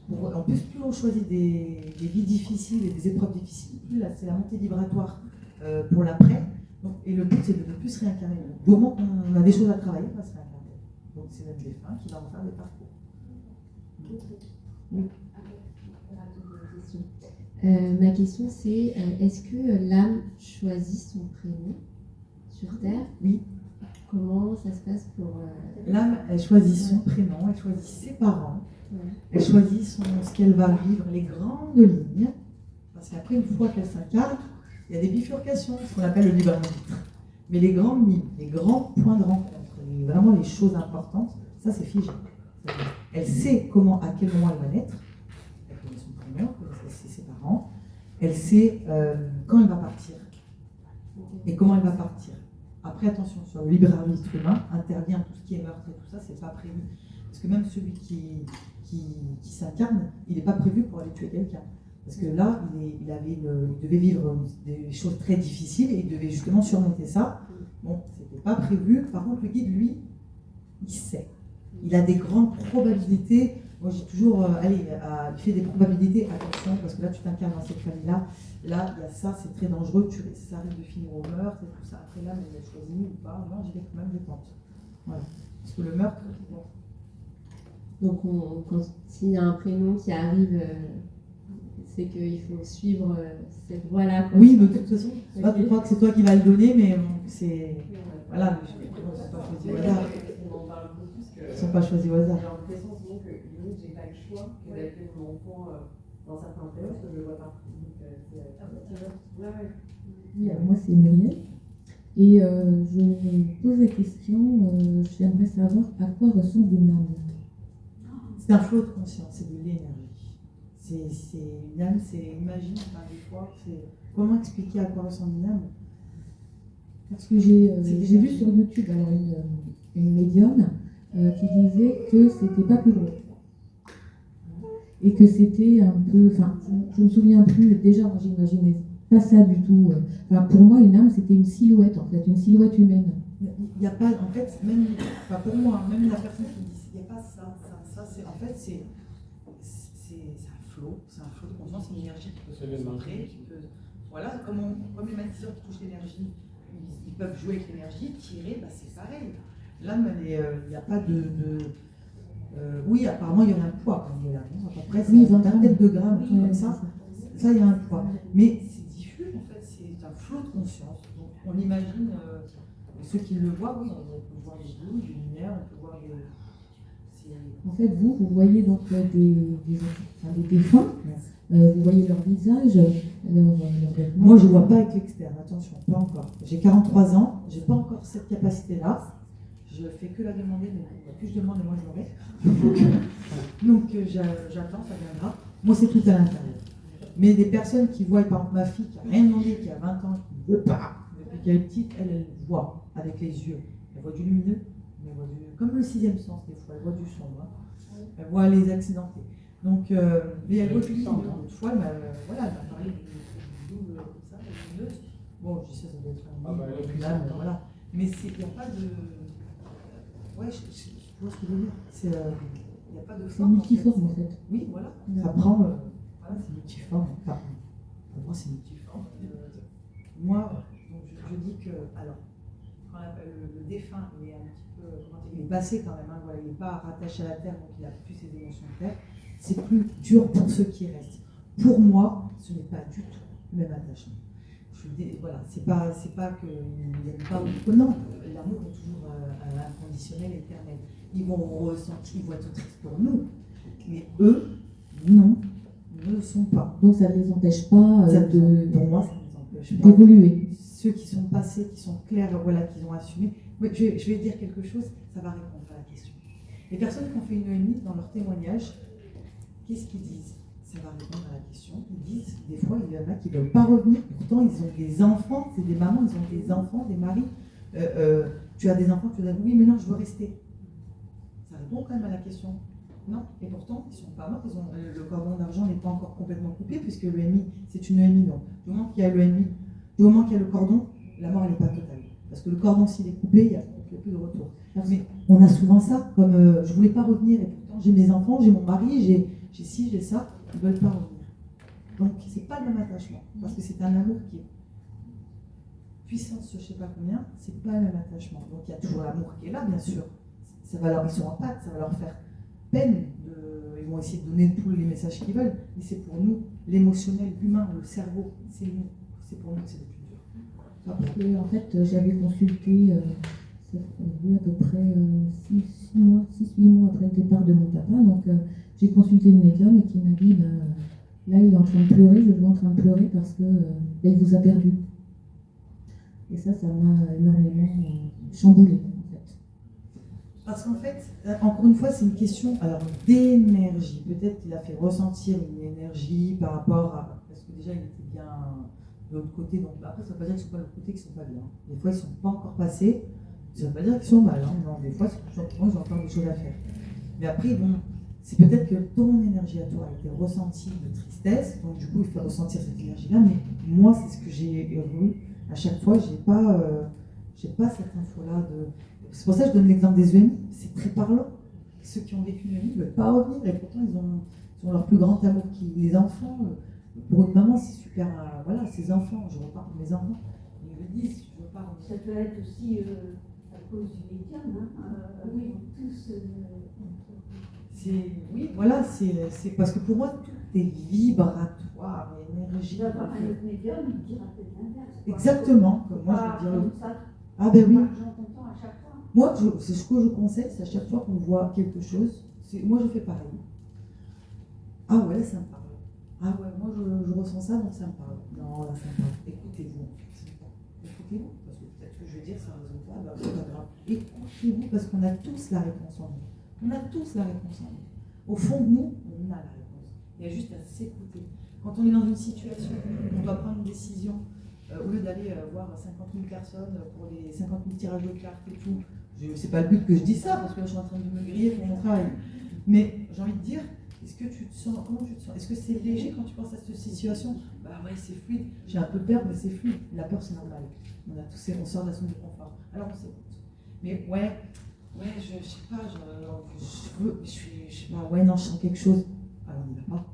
En plus, plus on choisit des vies difficiles et des épreuves difficiles, plus là, c'est la montée vibratoire pour l'après. Et le but, c'est de ne plus se réincarner. Du moment qu'on a des choses à travailler, on va se réincarner. Donc, c'est même des fins qui vont en faire des parcours. Oui. Ma question c'est, est-ce que l'âme choisit son prénom sur Terre? Oui. Comment ça se passe pour... L'âme, elle choisit son prénom, elle choisit ses parents, elle choisit ce qu'elle va vivre, les grandes lignes, parce qu'après, une fois qu'elle s'incarne, il y a des bifurcations, ce qu'on appelle le libre arbitre. Mais les grandes lignes, les grands points de rencontre, vraiment les choses importantes, ça c'est figé. Elle sait comment, à quel moment elle va naître, elle connaît son prénom, elle sait ses parents, elle sait quand elle va partir et comment elle va partir. Après, attention, sur le libre arbitre humain, intervient tout ce qui est meurtre et tout ça, c'est pas prévu. Parce que même celui qui s'incarne, il n'est pas prévu pour aller tuer quelqu'un. Parce que là, il devait vivre des choses très difficiles et il devait justement surmonter ça. Bon, c'était pas prévu. Par contre, le guide, lui, il sait. Il a des grandes probabilités. Moi, j'ai toujours, il fait des probabilités, attention, parce que là, tu t'incarnes dans cette famille-là. Là, il y a ça, c'est très dangereux, ça arrive de finir au meurtre et tout ça. Après, là, mais elle a choisi ou pas. Non, j'y vais quand même, je tente. Voilà. Parce que le meurtre, bon. Donc, s'il y a un prénom qui arrive, c'est qu'il faut suivre cette voie-là. Oui, mais de toute façon, tu crois que c'est toi qui vas le donner, mais c'est. Voilà, les prénoms ne sont pas choisis au hasard. Ils ne sont pas choisis au hasard. J'ai l'impression souvent que limite, j'ai pas le choix que d'appeler mon enfant dans certains prénoms, parce que je le vois pas. Oui, moi c'est Muriel. Et je me pose la question, j'aimerais savoir à quoi ressemble une âme. C'est un flot de conscience, c'est de l'énergie. C'est une âme, imagine, des fois, comment expliquer à quoi ressemble une âme? Parce que j'ai vu sur YouTube alors une médium qui disait que c'était pas plus gros. Et que c'était un peu, enfin, je me souviens plus, déjà moi j'imaginais pas ça du tout. Enfin, pour moi une âme c'était une silhouette en fait, une silhouette humaine. Il n'y a pas, en fait, même, enfin pour moi, même la personne qui dit, il n'y a pas ça, c'est, en fait, c'est un flot de conscience, c'est une énergie qui peut se concentrer, voilà, comme les magnétiseurs qui touchent l'énergie, ils peuvent jouer avec l'énergie, tirer, bah c'est pareil. L'âme, il n'y a pas de oui, apparemment, il y a un poids quand même, à peu près, c'est une vingtaine de grammes, comme ça, il y a un poids. Mais c'est diffus, en fait, c'est un flot de conscience. Donc, on imagine, ceux qui le voient, oui, on peut voir des boules, des lumières, on peut voir des... En fait, vous voyez donc des défunts, vous voyez leur visage, leur vêtements. Moi, je ne vois pas avec l'externe, attention, pas encore. J'ai 43 ans, je n'ai pas encore cette capacité-là. Je ne fais que la demander, mais plus je demande, et moins je l'aurai. Donc j'attends, ça viendra. Moi, c'est tout à l'intérieur. Mais des personnes qui voient, par exemple, ma fille qui n'a rien demandé, qui a 20 ans, qui ne veut pas, depuis qu'elle est petite, elle voit avec les yeux. Elle voit du lumineux, elle voit comme le sixième sens, des fois, elle voit du sombre. Hein. Elle voit les accidentés. Donc, mais elle voit du lumineux. Une fois, elle m'a parlé d'une double comme ça, lumineuse. Bon, je dis ça doit être un voilà. Mais il n'y a pas de. Ouais, je vois ce que je veux dire. Il n'y a pas de forme. C'est multiforme en fait. Oui, voilà. Ça prend. Voilà, c'est multiforme. Enfin, pour moi, c'est multiforme. Moi, donc, je dis que. Alors, quand le défunt, il est un petit peu. Il est passé quand même. Hein, voilà, il n'est pas rattaché à la terre, donc il n'a plus ses émotions de terre. C'est plus dur pour ceux qui restent. Pour moi, ce n'est pas du tout le même attachement. Voilà, c'est pas qu'il n'aime pas ou non, l'amour est toujours inconditionnel, éternel. Ils vont ressentir, ils vont être tristes pour nous, mais eux, non, ne le sont pas. Donc ça ne les empêche pas pour moi, ça ne les empêche pas d'évoluer. Ceux qui sont passés, qui sont clairs, voilà, qui ont assumé. Mais je vais dire quelque chose, ça va répondre à la question. Les personnes qui ont fait une EMI dans leur témoignage, qu'est-ce qu'ils disent? Ça va répondre à la question. Ils disent, des fois, il y en a qui ne veulent pas revenir. Pourtant, ils ont des enfants, c'est des mamans, ils ont des enfants, des maris. Tu as des enfants, tu vas dire, oui, mais non, je veux rester. Ça répond quand même à la question. Non. Et pourtant, ils ne sont pas morts, le cordon d'argent n'est pas encore complètement coupée, puisque l'EMI, c'est une EMI. Donc, du moment qu'il y a l'EMI, du moment qu'il y a le cordon, la mort, elle n'est pas totale. Parce que le cordon, s'il est coupé, il n'y a plus de retour. Mais on a souvent ça, comme je ne voulais pas revenir, et pourtant j'ai mes enfants, j'ai mon mari, j'ai ci, j'ai ça, ils ne veulent pas revenir. Donc, ce n'est pas le même attachement, parce que c'est un amour qui est puissance, je ne sais pas combien, c'est pas le même attachement. Donc, il y a toujours l'amour qui est là, bien sûr. Ils sont en pâte, ça va leur faire peine. Ils vont essayer de donner tous les messages qu'ils veulent, mais c'est pour nous, l'émotionnel, l'humain, le cerveau, c'est nous. C'est pour nous que c'est le plus dur. Et en fait, j'avais consulté, ça fait à peu près 6-8 mois après le départ de mon papa, donc j'ai consulté le médium et qui m'a dit, là il est en train de pleurer, je le vois en train de pleurer parce que il vous a perdu. Et ça m'a énormément chamboulé en fait. Parce qu'en fait, encore une fois, c'est une question d'énergie. Peut-être qu'il a fait ressentir une énergie par rapport à... Parce que déjà, il était bien de l'autre côté. Donc après, ça ne veut pas dire qu'ils sont pas de l'autre côté, qu'ils ne sont pas bien. Des fois, ils ne sont pas encore passés. Ça ne veut pas dire qu'ils sont mal. Non, des fois, ils ont encore des choses à faire. Mais après, bon, c'est peut-être que ton énergie à toi a été ressentie de tristesse. Donc du coup, il fait ressentir cette énergie-là. Mais moi, c'est ce que j'ai eu. À chaque fois, j'ai pas cette info-là de... C'est pour ça que je donne l'exemple des EMI, c'est très parlant. Ceux qui ont vécu une EMI ne veulent pas revenir et pourtant ils ont leur plus grand amour qui les enfants. Pour une maman, c'est super. Voilà, ses enfants, je repars pour mes enfants. Ils me disent, je repars. Ça peut être aussi à cause du médium, oui, tous. Oui, voilà, c'est parce que pour moi, tout est vibratoire, énergie. D'avoir un autre médium, il dira peut-être l'inverse. Exactement, comme moi je veux dire. Ah ben oui. J'entends à chaque fois. Moi, c'est ce que je conseille, c'est à chaque fois qu'on voit quelque chose, moi je fais pareil. Ah ouais, là ça me parle. Ah ouais, moi je ressens ça, donc ça me parle. Non, là ça me parle. Écoutez-vous. Écoutez-vous, parce que peut-être que je vais dire ça ne résout pas, c'est pas grave. Écoutez-vous, parce qu'on a tous la réponse en nous. On a tous la réponse en nous. Au fond de nous, on a la réponse. Il y a juste à s'écouter. Quand on est dans une situation, on doit prendre une décision, au lieu d'aller voir 50 000 personnes pour les 50 000 tirages de cartes et tout, c'est pas le but que je dise ça, parce que là je suis en train de me griller pour mon travail. Mais j'ai envie de dire, est-ce que tu te sens, comment tu te sens? Est-ce que c'est léger quand tu penses à cette situation? Bah ouais, c'est fluide. J'ai un peu peur, mais c'est fluide. La peur, c'est normal. On sort de la zone de confort. Alors on s'écoute. Mais ouais, je sais pas, je sais pas, ouais, non, je sens quelque chose. Alors on n'y va pas.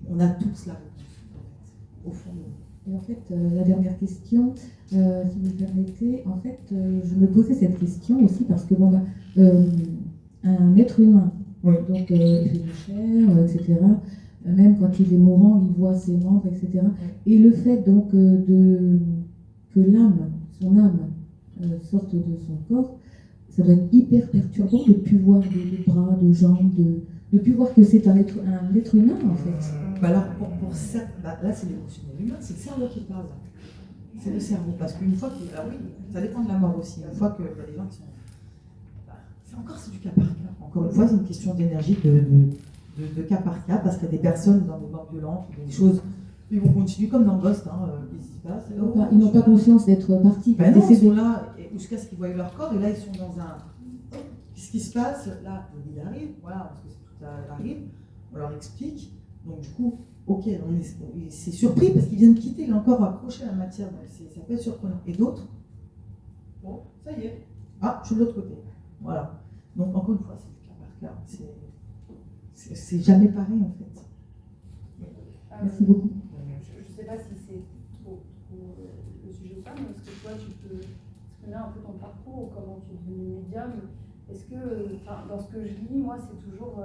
On a tous la réponse, en fait, au fond de nous. Et en fait, la dernière question, si vous me permettez, en fait, je me posais cette question aussi parce que un être humain, donc il fait de chair, etc., même quand il est mourant, il voit ses membres, etc. Et le fait donc que l'âme, son âme, sorte de son corps, ça doit être hyper perturbant de ne plus voir de bras, de jambes, de ne plus voir que c'est un être humain en fait. Alors pour ça, là c'est l'émotionnel humain, c'est le cerveau qui parle. C'est le cerveau, parce qu'une fois que, oui, ça dépend de la mort aussi. Une fois qu'il y a des gens qui sont, c'est du cas par cas. Encore une fois, c'est une question d'énergie, de cas par cas, parce qu'il y a des personnes dans des morts violentes, des choses, ils vont continuer comme dans Ghost, qu'est-ce qui se passe? Ils n'ont pas conscience d'être partis. Non, ils sont là jusqu'à ce qu'ils voient leur corps, et là ils sont dans un. Qu'est-ce qui se passe? Là, il arrive, voilà, parce que tout ça arrive, on leur explique. Donc du coup, ok, c'est surpris parce qu'ils viennent de quitter, il est encore accroché à la matière, donc ça peut être surprenant. Et d'autres, bon, ça y est, je suis de l'autre côté. Voilà. Donc encore une fois, c'est du cas par cas. C'est jamais pareil en fait. Merci beaucoup. Je ne sais pas si c'est trop le sujet ou pas, mais est-ce que toi tu peux exprimer un peu ton parcours, comment tu es devenu médium? Est-ce que, dans ce que je lis, moi c'est toujours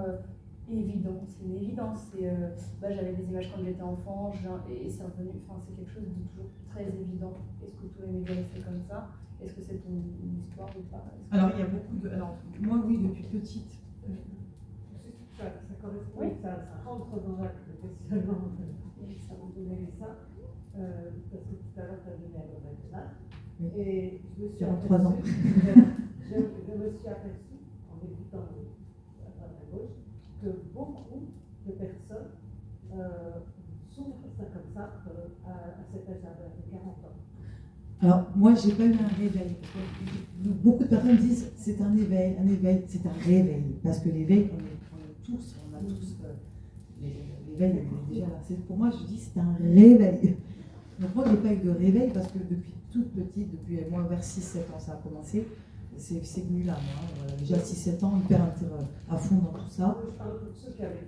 évident, c'est une évidence. J'avais des images quand j'étais enfant, et c'est revenu, c'est quelque chose de toujours très évident. Est-ce que tous les médiums c'est comme ça? Est-ce que c'est une histoire ou pas? Alors il y a beaucoup de. Alors moi oui, depuis petite. Ça correspond, oui. Ça rentre dans le questionnement ça vous donnait ça, parce que tout à l'heure tu as donné à l'Oréal, et je me suis 43 ans. Je me suis aperçue, en écoutant à droite à gauche, que beaucoup de personnes s'ouvrent ça comme ça à cet âge-là, à 40 ans. Alors, moi, j'ai pas eu un réveil. Beaucoup de personnes disent c'est un éveil, c'est un réveil. Parce que l'éveil, on a tous l'éveil est déjà là. Pour moi, je dis c'est un réveil. Donc moi, je n'ai pas eu de réveil parce que depuis toute petite, depuis moi vers 6-7 ans, ça a commencé. C'est venu là, moi. Déjà 6-7 ans, hyper à fond dans tout ça. Je parle pour ceux qui avaient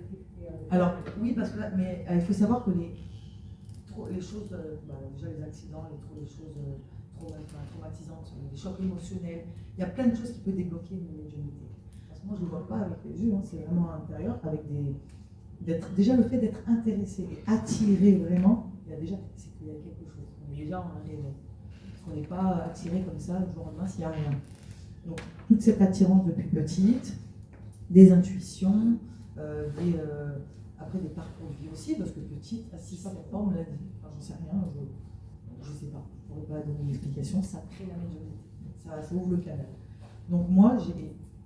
Alors, oui, parce que là, mais il faut savoir que les choses, déjà les accidents, les choses traumatisantes, les chocs émotionnels, il y a plein de choses qui peuvent débloquer une médiumnité. Parce que moi, je ne le vois pas avec les yeux, c'est vraiment à l'intérieur, avec déjà le fait d'être intéressé et attiré vraiment, c'est qu'il y a quelque chose. On est déjà en un réveil. Parce qu'on n'est pas attiré comme ça du jour au lendemain s'il n'y a rien. Donc, toute cette attirance depuis petite, des intuitions, après des parcours de vie aussi, parce que petite, à 6-7 ans, on l'a dit. Enfin, j'en sais rien, je ne sais pas, je ne pourrais pas donner une explication, ça crée la médiumnité, ça ouvre le canal. Donc moi,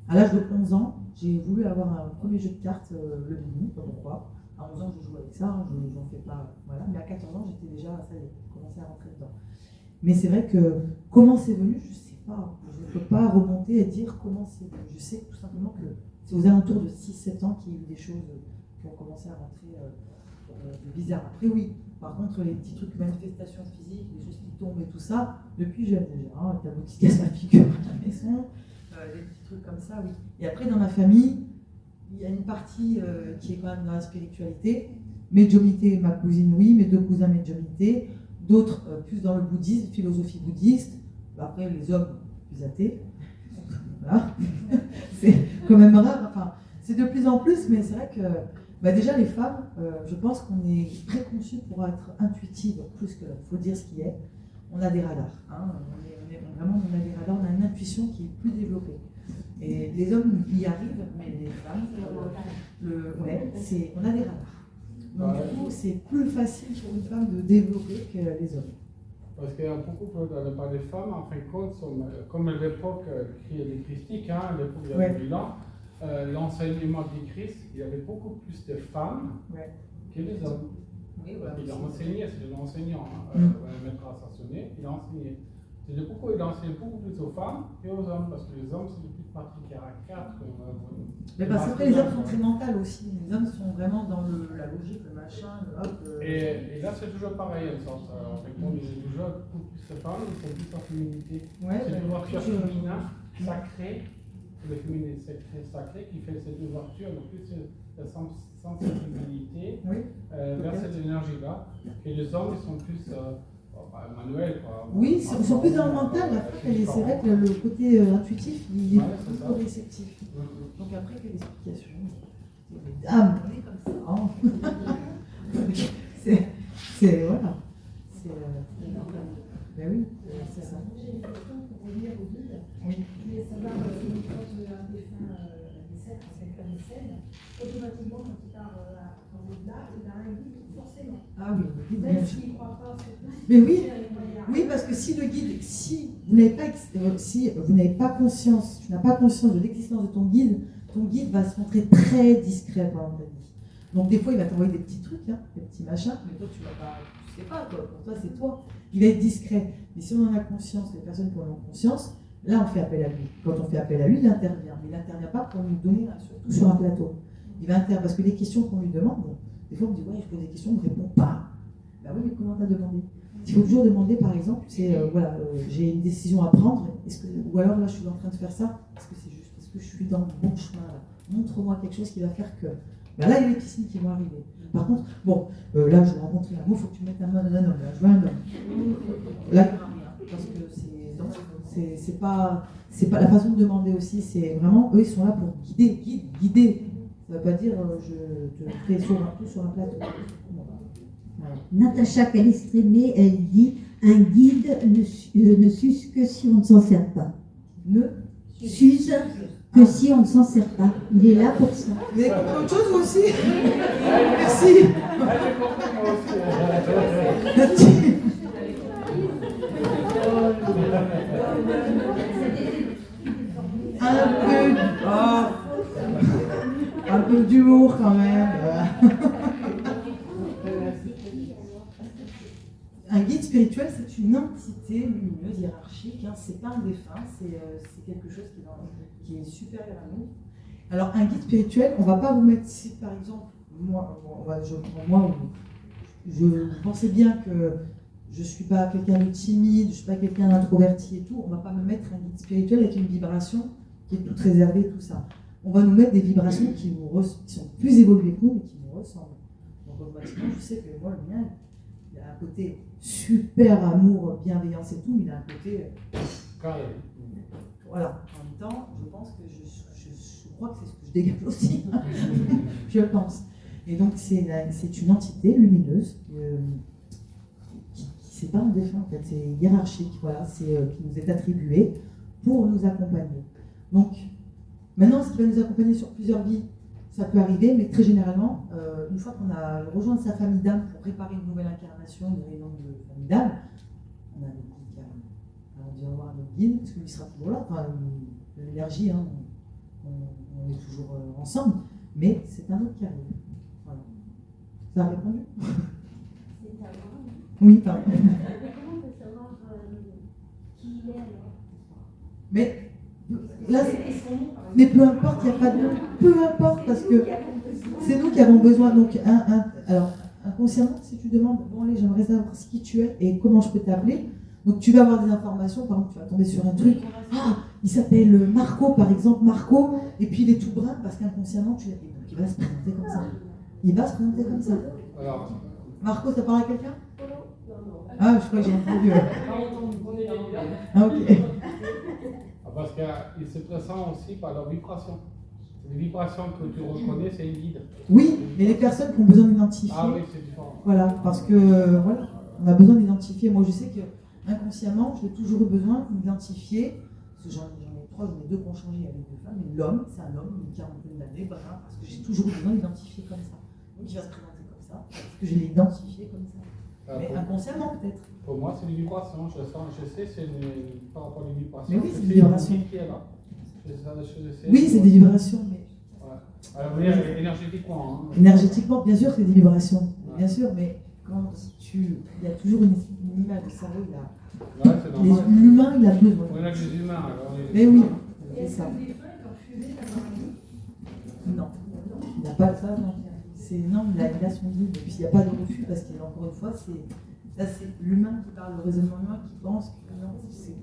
à l'âge de 11 ans, j'ai voulu avoir un premier jeu de cartes, le bidou, pas pourquoi. À 11 ans, je joue avec ça, je n'en fais pas, voilà. Mais à 14 ans, j'étais déjà, ça y est, commencé à rentrer dedans. Mais c'est vrai que, comment c'est venu, je ne sais pas. Je ne peux pas remonter et dire comment c'est venu. Je sais tout simplement que c'est aux alentours de 6-7 ans qu'il y a eu des choses qui ont commencé à rentrer bizarres. Après, oui, par contre, les petits trucs, manifestations physiques, les choses qui tombent et tout ça, depuis jeune déjà, un tableau qui se casse ma figure à la maison, des petits trucs comme ça, oui. Et après, dans ma famille, il y a une partie qui est quand même dans la spiritualité. Médiumnité, ma cousine, oui, mes 2 cousins, médiumnité. D'autres plus dans le bouddhisme, philosophie bouddhiste. Après, les hommes plus athées. Voilà. C'est quand même rare. Enfin, c'est de plus en plus, mais c'est vrai que déjà les femmes, je pense qu'on est préconçues pour être intuitives plus que l'homme. Il faut dire ce qui est. On a des radars. Hein. Vraiment, on a des radars, on a une intuition qui est plus développée. Et les hommes y arrivent, mais les femmes, on a des radars. Donc du coup, c'est plus facile pour une femme de développer que les hommes. Parce qu'il y a beaucoup par les femmes, en fin de compte, comme à l'époque des christiques, à l'époque il y a 1000 ans, l'enseignement du Christ, il y avait beaucoup plus de femmes que les hommes. Oui, voilà. Il a enseigné, c'est un enseignant, un maître assassiné, il a enseigné. Il a enseigné beaucoup plus aux femmes qu'aux hommes, parce que les hommes, c'est des petites parties caractères. Mais parce que les hommes sont très mentales aussi. Les hommes sont vraiment dans la logique, le machin, le hop. Et là, c'est toujours pareil, en sens. En fait, il y a toujours beaucoup plus de femmes, ils sont plus en féminité. C'est l'ouverture féminin sacrée, le féminin sacré qui fait cette ouverture, donc plus la sensibilité vers cette énergie-là. Et les hommes, ils sont plus. Manuel, quoi. Oui, ils sont plus dans le mental. Après, c'est vrai que le côté intuitif, il est plus réceptif. Donc après, quelle explication? Ah, on est comme ça. C'est voilà. Ben oui, c'est ça. J'ai une question pour revenir au guide. Je voulais savoir quand un défunt décède, quelqu'un décède, automatiquement quand il part en au-delà, il a un guide forcément. Ah oui, le guide. Même s'il ne croit pas. Mais oui, parce que si le guide, si vous n'avez pas conscience, tu n'as pas conscience de l'existence de ton guide va se montrer très discret pendant ta vie. Donc des fois, il va t'envoyer des petits trucs, des petits machins, mais toi, tu sais pas, quoi. Pour toi, c'est toi. Il va être discret. Mais si on en a conscience, les personnes qui en ont conscience, là, on fait appel à lui. Quand on fait appel à lui, il intervient. Mais il n'intervient pas pour nous donner, surtout sur un plateau. Il va intervenir, parce que les questions qu'on lui demande, des fois, on me dit, ouais, je pose des questions, on ne répond pas. Ben oui, mais comment t'as demandé? Il faut toujours demander, par exemple, j'ai une décision à prendre, ou alors là, je suis en train de faire ça, est-ce que c'est juste? Est-ce que je suis dans le bon chemin là? Montre-moi quelque chose qui va faire que. Ben là, il y a les petits signes qui vont arriver. Par contre, là, je vais rencontrer un mot, il faut que tu mettes ta main dans un homme. Là, je veux un homme. Là, parce que c'est pas la façon de demander aussi, c'est vraiment, eux, ils sont là pour guider. Ça ne veut pas dire je te fais sur un plateau. Voilà. Natacha Calestrémé, elle dit un guide ne s'use que si on ne s'en sert pas. Ne s'use que si on ne s'en sert pas. Il est là pour ça. Vous avez compris autre chose aussi? Merci. Un peu d'humour quand même. Un guide spirituel, c'est une entité lumineuse, hiérarchique. C'est pas un défunt, c'est quelque chose qui est supérieur à nous. Alors, un guide spirituel, on va pas vous mettre, si par exemple, je pensais bien que je ne suis pas quelqu'un de timide, je ne suis pas quelqu'un d'introverti et tout. On ne va pas me mettre un guide spirituel avec une vibration qui est toute réservée, tout ça. On va nous mettre des vibrations qui sont plus évoluées que nous, mais qui nous ressemblent. Donc automatiquement, je sais que moi, le mien, il a un côté super amour, bienveillance et tout, mais il a un côté... Voilà. En même temps, je pense que je crois que c'est ce que je dégage aussi. Je pense. Et donc, c'est une entité lumineuse qui n'est pas un défunt, en fait. C'est hiérarchique, voilà. C'est qui nous est attribué pour nous accompagner. Donc, maintenant, ce qui va nous accompagner sur plusieurs vies, ça peut arriver, mais très généralement, une fois qu'on a rejoint sa famille d'âme pour préparer une nouvelle incarnation, une réunion de famille d'âme, on a des guides qui arrivent. Alors, on dit au revoir à notre guide, parce qu'il sera toujours là. Enfin, l'énergie, hein, on est toujours ensemble, mais c'est un autre qui arrive. Voilà. Ça a répondu? C'est à moi. Oui, pardon. Comment on peut savoir qui il est alors? Mais là, mais peu importe, il n'y a pas de nom. Peu importe, parce que c'est nous qui avons besoin. Donc, alors, inconsciemment, si tu demandes, bon allez, j'aimerais savoir qui tu es et comment je peux t'appeler. Donc, tu vas avoir des informations. Par exemple, tu vas tomber sur un truc. Ah, il s'appelle Marco, par exemple, Marco, et puis il est tout brun parce qu'inconsciemment, tu l'as. Donc, il va se présenter comme ça. Il va se présenter comme ça. Alors, Marco, ça parle à quelqu'un? Non. Ah, je crois que j'ai entendu. Ah, ok. parce qu'ils se pressentent aussi par leur vibration. Les vibrations que tu reconnais, c'est une guide. Oui, mais les personnes qui ont besoin d'identifier. Ah oui, c'est différent. Voilà, parce que voilà, on a besoin d'identifier. Moi, je sais que inconsciemment, j'ai toujours eu besoin d'identifier. Parce que j'en ai trois, j'en ai deux qui ont changé avec deux femmes. Mais l'homme, c'est un homme, une quarantaine d'années, voilà, parce que j'ai toujours eu besoin d'identifier comme ça. Donc, il va se présenter comme ça, parce que je l'ai identifié comme ça. Mais inconsciemment, peut-être. Pour moi, c'est des vibrations. Je sais, c'est par rapport aux vibrations. Mais oui, c'est des vibrations. Qui est là. Oui, c'est des vibrations, mais. Alors, énergétiquement. Hein. Énergétiquement, bien sûr, c'est des vibrations. Ouais. Bien sûr, mais quand il y a toujours une image du cerveau, l'humain, il a besoin. On a des humains. Alors, mais oui, c'est ça. Non, il n'a pas ça, non. Non, il a son guide, et puis il n'y a pas de refus, parce qu'encore une fois, c'est l'humain qui parle, le raisonnement humain qui pense que non, c'est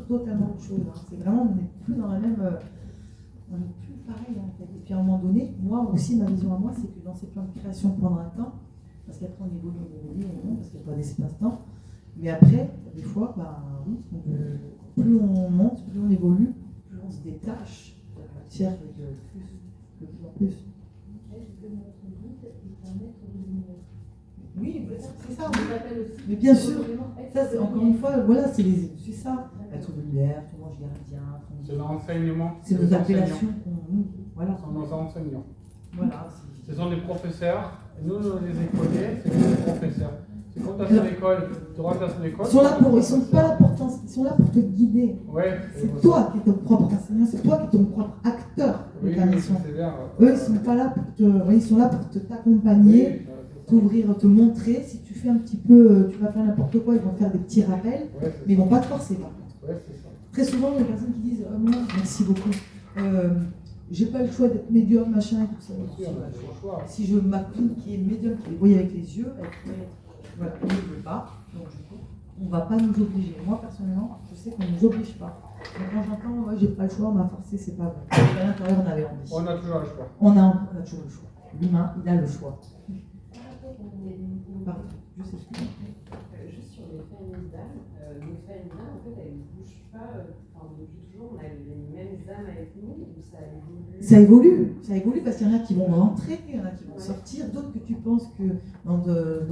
totalement autre chose. Hein. C'est vraiment, on n'est plus dans la même. On n'est plus pareil en fait. Et puis à un moment donné, moi aussi, ma vision à moi, c'est que dans ces plans de création pendant un temps, parce qu'après on évolue, parce qu'il n'y a pas d'espace-temps, mais après, des fois, oui, plus on monte, plus on évolue, plus on se détache de la matière et de plus en plus. Oui, c'est ça. Mais bien sûr, ça c'est encore une fois, voilà, c'est ça. Être de lumière, ton ange gardien. C'est l'enseignement. C'est nos appellations voilà. Ce sont nos enseignants. Voilà. Ce sont des professeurs. Et nous, les écoliers, c'est des professeurs. C'est quand tu as ton école, tu rentres dans ton école. Ils sont pas là pour te guider. Ouais, c'est toi qui es ton propre enseignant, c'est toi qui es ton propre acteur de ta mission. Eux, ils sont pas là pour ils sont là pour t'accompagner. T'ouvrir, te montrer, si tu fais un petit peu, tu vas faire n'importe quoi, ils vont te faire des petits rappels, mais ils vont pas te forcer par contre. Très souvent, il y a des personnes qui disent non, merci beaucoup, j'ai pas le choix d'être médium, machin, et tout ça. Si je ma fille qui est médium, qui les voit avec les yeux, voilà, elle ne veut pas, donc du coup, on va pas nous obliger. Moi personnellement, je sais qu'on ne nous oblige pas. Donc quand j'entends j'ai pas le choix, on m'a forcé, c'est pas vrai. À l'intérieur, on avait envie. On a toujours le choix. On a toujours le choix. L'humain, il a le choix. Pardon, juste sur les familles d'âmes, nos familles d'âmes, en fait, elles ne bougent pas, depuis toujours, on a les mêmes âmes avec nous, ou ça évolue? Ça évolue parce qu'il y en a qui vont rentrer, il y en a qui vont sortir, d'autres que tu penses que dans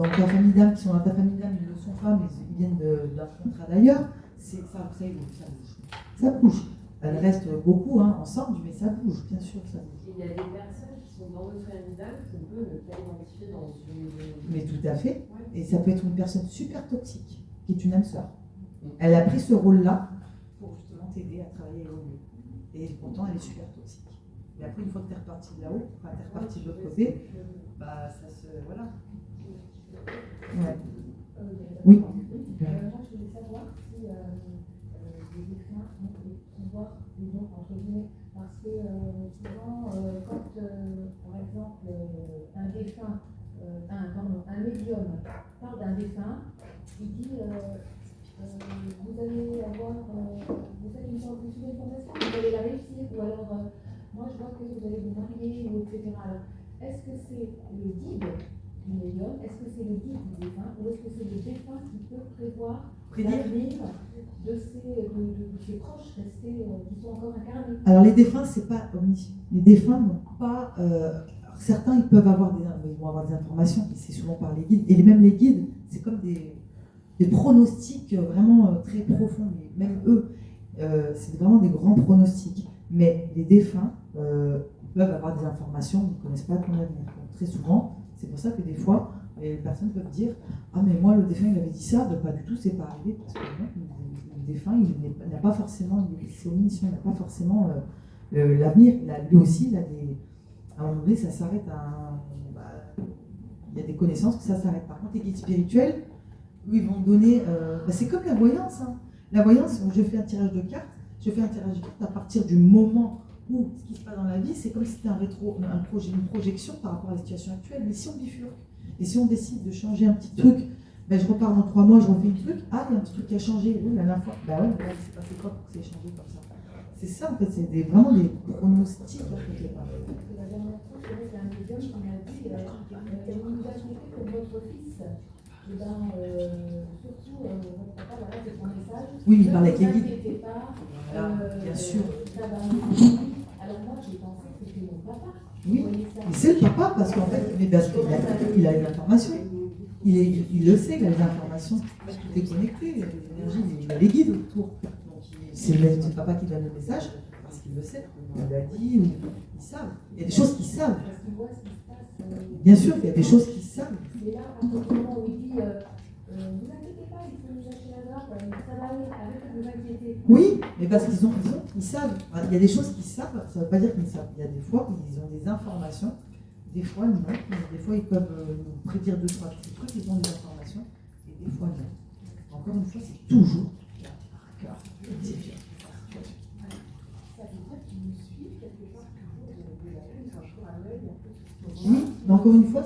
ta famille d'âmes, qui sont dans ta famille d'âmes, ils ne le sont pas, mais ils viennent d'un contrat d'ailleurs, ça évolue, ça bouge. Ça bouge. Elles restent beaucoup ensemble, mais ça bouge, bien sûr, ça bouge. Il y a des personnes qui sont dans nos familles d'âmes qu'on peut ne pas identifier dans une... Mais tout à fait. Et ça peut être une personne super toxique, qui est une âme sœur. Elle a pris ce rôle-là pour justement t'aider à travailler et évoluer. Et pourtant, elle est super toxique. Et après, une fois que tu es reparti de là-haut, enfin, tu es reparti de l'autre côté, ça se... Voilà. Ouais. Oui. Moi, je voulais savoir si les défunts ont des pouvoirs, entre guillemets, parce que souvent, quand, par exemple, un défunt médium parle d'un défunt, il dit vous allez avoir, vous faites une sorte de information, vous allez la réussir, ou alors moi je vois que vous allez vous marier, ou etc. Alors, est-ce que c'est le guide du médium, est-ce que c'est le guide du défunt, ou est-ce que c'est le défunt qui peut prévoir l'avenir de ses proches restés, qui sont encore incarnés? Alors les défunts, c'est pas omniscient. Les défunts n'ont pas. Certains, ils peuvent avoir ils vont avoir des informations, et c'est souvent par les guides. Et même les guides, c'est comme des pronostics vraiment très profonds. Et même eux, c'est vraiment des grands pronostics. Mais les défunts peuvent avoir des informations, ils ne connaissent pas ton avenir. Donc, très souvent, c'est pour ça que des fois, les personnes peuvent dire ah mais moi le défunt il avait dit ça, pas du tout, c'est pas arrivé, parce que le défunt il n'a pas forcément, c'est omniscient, il n'a pas forcément l'avenir. Lui aussi, il a à un moment donné, ça s'arrête il y a des connaissances que ça s'arrête. Par contre, les guides spirituels, eux, ils vont donner, c'est comme la voyance. Hein. La voyance, je fais un tirage de cartes, à partir du moment où ce qui se passe dans la vie, c'est comme si c'était une projection par rapport à la situation actuelle. Mais si on bifurque, et si on décide de changer un petit truc, je repars dans 3 mois, je refais un truc, il y a un petit truc qui a changé, la dernière fois, ouais, c'est passé quoi pour que ça ait changé comme ça? C'est ça en fait, c'est vraiment des pronostics. La dernière fois, c'est un médium qui m'a dit vous nous inquiétez pour votre fils. Surtout, votre papa, voilà, c'est son message. Oui, il parlait avec les guides. Ne vous inquiétez pas. Bien sûr. Ça va marcher. Alors moi, j'ai pensé que c'était mon papa. Oui, c'est le papa parce qu'en fait, il a les informations. Il le sait, il a les informations. Tout est connecté, il y a des énergies, il a les guides autour. C'est le papa qui donne le message parce qu'il le sait, il l'a dit, ou ils savent. Il y a des choses qu'ils savent. Bien sûr, il y a des choses qu'ils savent. C'est là, à ce moment où il dit vous inquiétez pas, il faut nous acheter la drogue, ça va aller, arrêtez de vous inquiéter. Oui, mais parce qu'ils savent. Il y a des choses qu'ils savent, ça ne veut pas dire qu'ils savent. Il y a des fois où ils ont des informations, des fois non. Des fois ils peuvent nous prédire 2-3 petits trucs, ils ont des informations, et des fois non. Encore une fois, c'est toujours Ça veut dire qu'ils nous suivent quelque part toujours de la une, toujours à l'œil. Oui, mais encore une fois,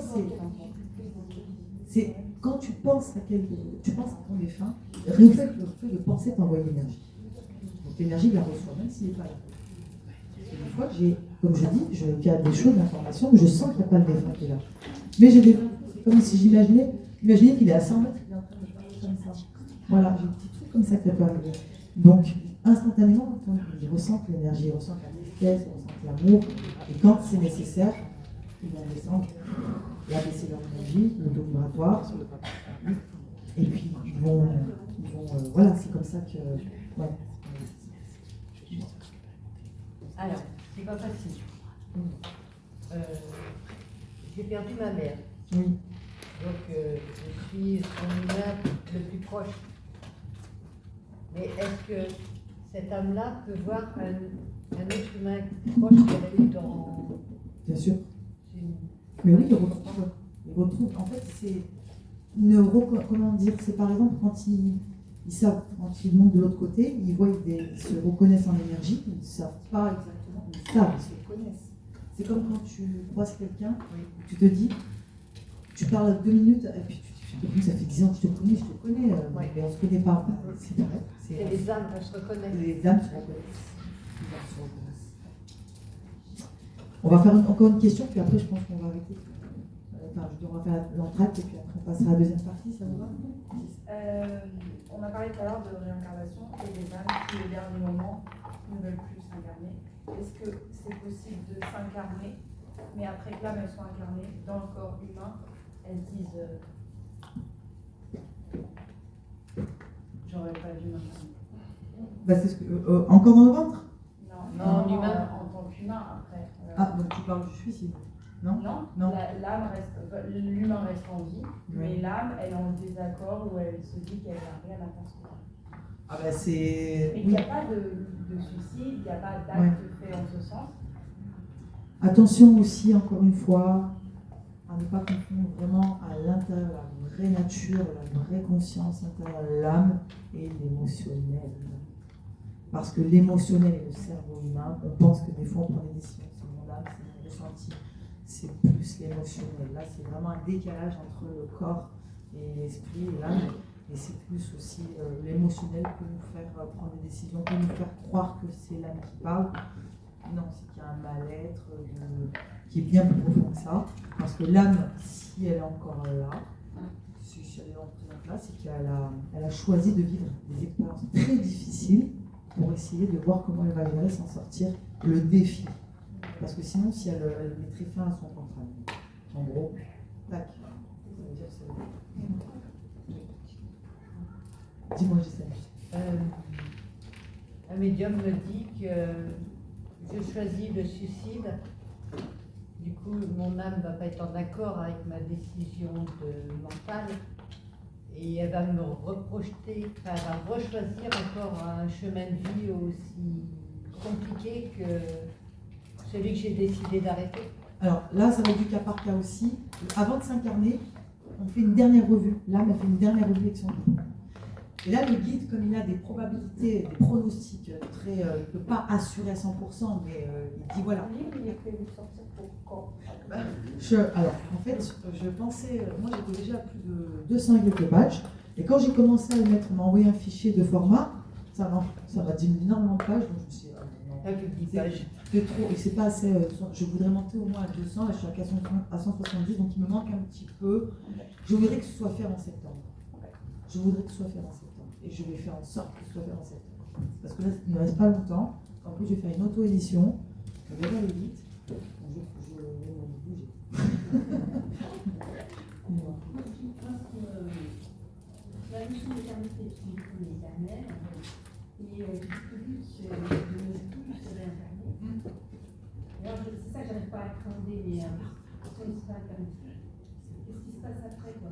c'est quand tu penses à ton défunt, le fait de penser t'envoie l'énergie. Donc l'énergie, il la reçoit, même s'il n'est pas là. Et des fois, comme je dis, il y a des choses d'information où je sens qu'il n'y a pas le défunt qui est là. Mais c'est comme si j'imaginais qu'il est à 100 mètres, il est en train de parler comme ça. Voilà, j'ai des petits trucs comme ça qui peut arriver. Donc, instantanément, ils ressentent l'énergie, ils ressentent la tristesse, ils ressentent l'amour. Et quand c'est nécessaire, ils vont descendre et abaisser leur énergie, le taux vibratoire. Et puis, ils vont voilà, c'est comme ça que. Ouais. Alors, c'est pas facile. J'ai perdu ma mère. Oui. Donc, je suis son humain le plus proche. Mais est-ce que cette âme-là peut voir un autre humain proche qu'elle a eu dans... Bien sûr. Mais oui, il retrouve. En fait, c'est comment dire, c'est par exemple quand ils montent de l'autre côté, ils se reconnaissent en énergie, ils ne savent pas exactement, ils savent, ils se connaissent. C'est comme quand tu croises quelqu'un, tu te dis, tu parles 2 minutes, et puis ça fait 10 ans que je te connais, mais on ne se connaît pas. C'est vrai. Et les âmes, elles se reconnaissent. Les âmes se reconnaissent. On va faire encore une question, puis après je pense qu'on va arrêter. On va faire l'entracte et puis après on passera à la deuxième partie, ça vous va? On a parlé tout à l'heure de réincarnation et des âmes qui, au dernier moment, ne veulent plus s'incarner. Est-ce que c'est possible de s'incarner, mais après que l'âme elle soit incarnée dans le corps humain, elles disent j'aurais pas dû m'incarner? C'est ce que, encore dans le ventre? Non, humain en tant qu'humain après. Donc tu parles du suicide? Non. L'âme reste, l'humain reste en vie, mais l'âme, elle est en désaccord où elle se dit qu'elle n'a rien à faire. C'est. Mais il n'y a pas de suicide, il n'y a pas d'acte fait en ce sens. Attention aussi, encore une fois, à ne pas confondre vraiment à l'intérieur la vraie nature, la vraie conscience intérieure, l'âme et l'émotionnel. Parce que l'émotionnel et le cerveau humain, on pense que des fois on prend des décisions, c'est mon âme, c'est mon ressenti. c'est plus l'émotionnel. Là, c'est vraiment un décalage entre le corps et l'esprit et l'âme. Et c'est plus aussi l'émotionnel peut nous faire prendre des décisions, peut nous faire croire que c'est l'âme qui parle. Non, c'est qu'il y a un mal-être qui est bien plus profond que ça. Parce que l'âme, si elle est encore là, si elle est présente là, c'est qu'elle a choisi de vivre des expériences très difficiles pour essayer de voir comment elle va gérer, s'en sortir, le défi. Parce que sinon, si elle mettrait fin à son contrat, en gros, tac, ça veut dire que c'est... Dis-moi, Gisèle. Un médium me dit que je choisis le suicide. Du coup, mon âme ne va pas être en accord avec ma décision mentale. Et elle va me reprojeter, enfin, elle va rechoisir encore un chemin de vie aussi compliqué que celui que j'ai décidé d'arrêter. Alors là, ça va être du cas par cas aussi. Avant de s'incarner, on fait une dernière revue. L'âme, elle fait une dernière revue avec son guide. Et là, le guide, comme il a des probabilités, des pronostics très... il ne peut pas assurer à 100%, mais il dit voilà. Il est prévu de sortir pour quand? Alors, en fait, je pensais... moi, j'étais déjà à plus de 200 et quelques pages. Et quand j'ai commencé à le mettre, on m'a envoyé un fichier de format. Ça m'a diminué énormément de pages. Donc je me suis dit, non, plus de 10 pages. C'est trop. Et c'est pas assez... je voudrais monter au moins à 200. Là, je suis à 170. Donc il me manque un petit peu. Je voudrais que ce soit fait en septembre. Je voudrais que ce soit fait en septembre. Et je vais faire en sorte que ce soit fait en septembre. Parce que là, il ne reste pas longtemps. En plus, je vais faire une auto-édition. Je vais aller vite. Je vais bouger. La notion d'éternité, c'est une notion éternelle. Et le but, c'est de ne plus se réincarner. Alors, c'est ça que j'arrive pas à appréhender, mais si on ne se pas incarné, qu'est-ce qui se passe après, quoi?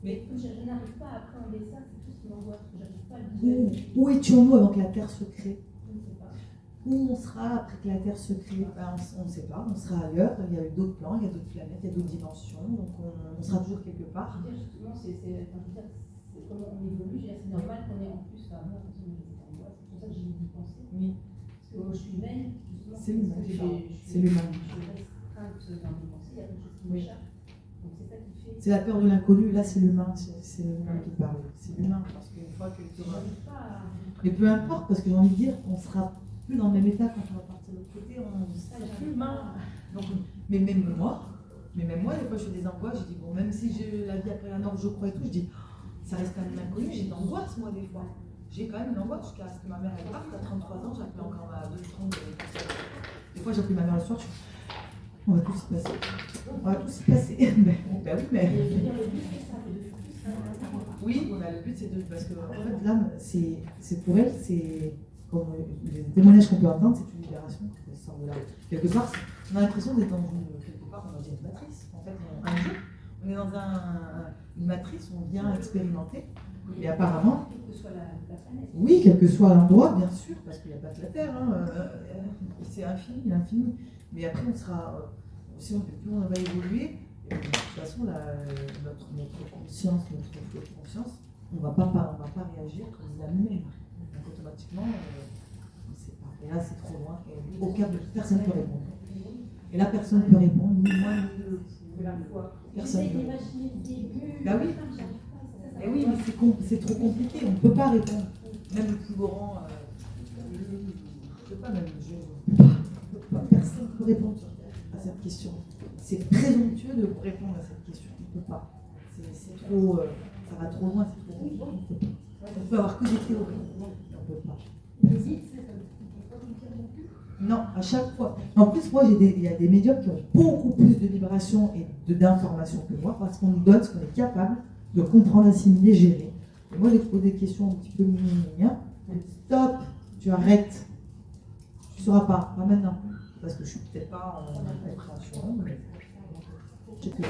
Mais je n'arrive pas à appréhender ça, c'est tout ce qui m'angoisse, je n'arrive pas à le visualiser. Où étions-nous avant que la Terre se crée? Je ne sais pas. Où on sera après que la Terre se crée? On ne sait pas, on sera ailleurs, il y a d'autres plans, il y a d'autres planètes, il y a d'autres dimensions, donc on sera toujours quelque part. Je veux dire, justement, c'est comment on évolue, c'est normal qu'on ait en plus, moi, quand on est en bois, c'est pour ça que j'ai envie d'y penser. Oui. Parce que moi, je suis humaine, justement, c'est l'humain. C'est l'humain. Je suis restreinte dans mes pensées, il y a quelque chose qui m'échappe. Donc c'est ça qui fait. C'est la peur de l'inconnu, là c'est l'humain, c'est l'humain qui parle. C'est l'humain, parce qu'une fois que tu auras... Mais peu importe, parce que j'ai envie de dire, on sera plus dans le même état quand on va partir de l'autre côté, on sera plus humain. Donc, mais même moi, des fois je fais des angoisses, je dis bon, même si j'ai la vie après la mort, je crois et tout, je dis ça reste quand même inconnu, j'ai une angoisse moi des fois. J'ai quand même une angoisse jusqu'à ce que ma mère elle parte, à 33 ans, j'appelle encore ma 2-30. Des fois j'appelle ma mère le soir, je dis on va tous s'y passer. On va tous s'y passer. Ben oui, mais. Oui, le but c'est de. Parce que en fait, l'âme, c'est pour elle, c'est. Comme les témoignages qu'on peut entendre, c'est une libération quand elle sort de là. Quelque part, on a l'impression d'être dans quelque part, on va dire une matrice. En fait, un jeu. On est dans une matrice où on vient expérimenter. Et apparemment. Quelle que soit la planète. Oui, quel que soit l'endroit, bien sûr, parce qu'il n'y a pas que la Terre. Hein, c'est infini, l'infini. Mais après, on sera. Si on, plus on va évoluer, de toute façon, notre conscience, notre flot de conscience, on ne va pas réagir comme l'âme humaine. Donc automatiquement, on ne sait pas. Et là, c'est trop loin. Et personne ne peut répondre. Et là, personne ne peut répondre, ni moi, ni la foi. Personne ne peut répondre. Bah oui. Et oui, mais c'est trop compliqué. On ne peut pas répondre. Même le plus grand, je ne sais pas, même personne ne peut répondre à cette question. C'est présomptueux de répondre à cette question. On ne peut pas. C'est trop, ça va trop loin, c'est trop compliqué. On peut avoir que des théories. On ne peut pas. Non, à chaque fois. En plus, moi, il y a des médiums qui ont beaucoup plus de vibrations et d'informations que moi, parce qu'on nous donne ce qu'on est capable de comprendre, assimiler, gérer. Et moi, j'ai posé des questions un petit peu mignon. Stop, tu arrêtes. Tu ne sauras pas maintenant. Parce que je ne suis peut-être pas en compréhension, mais je sais plus.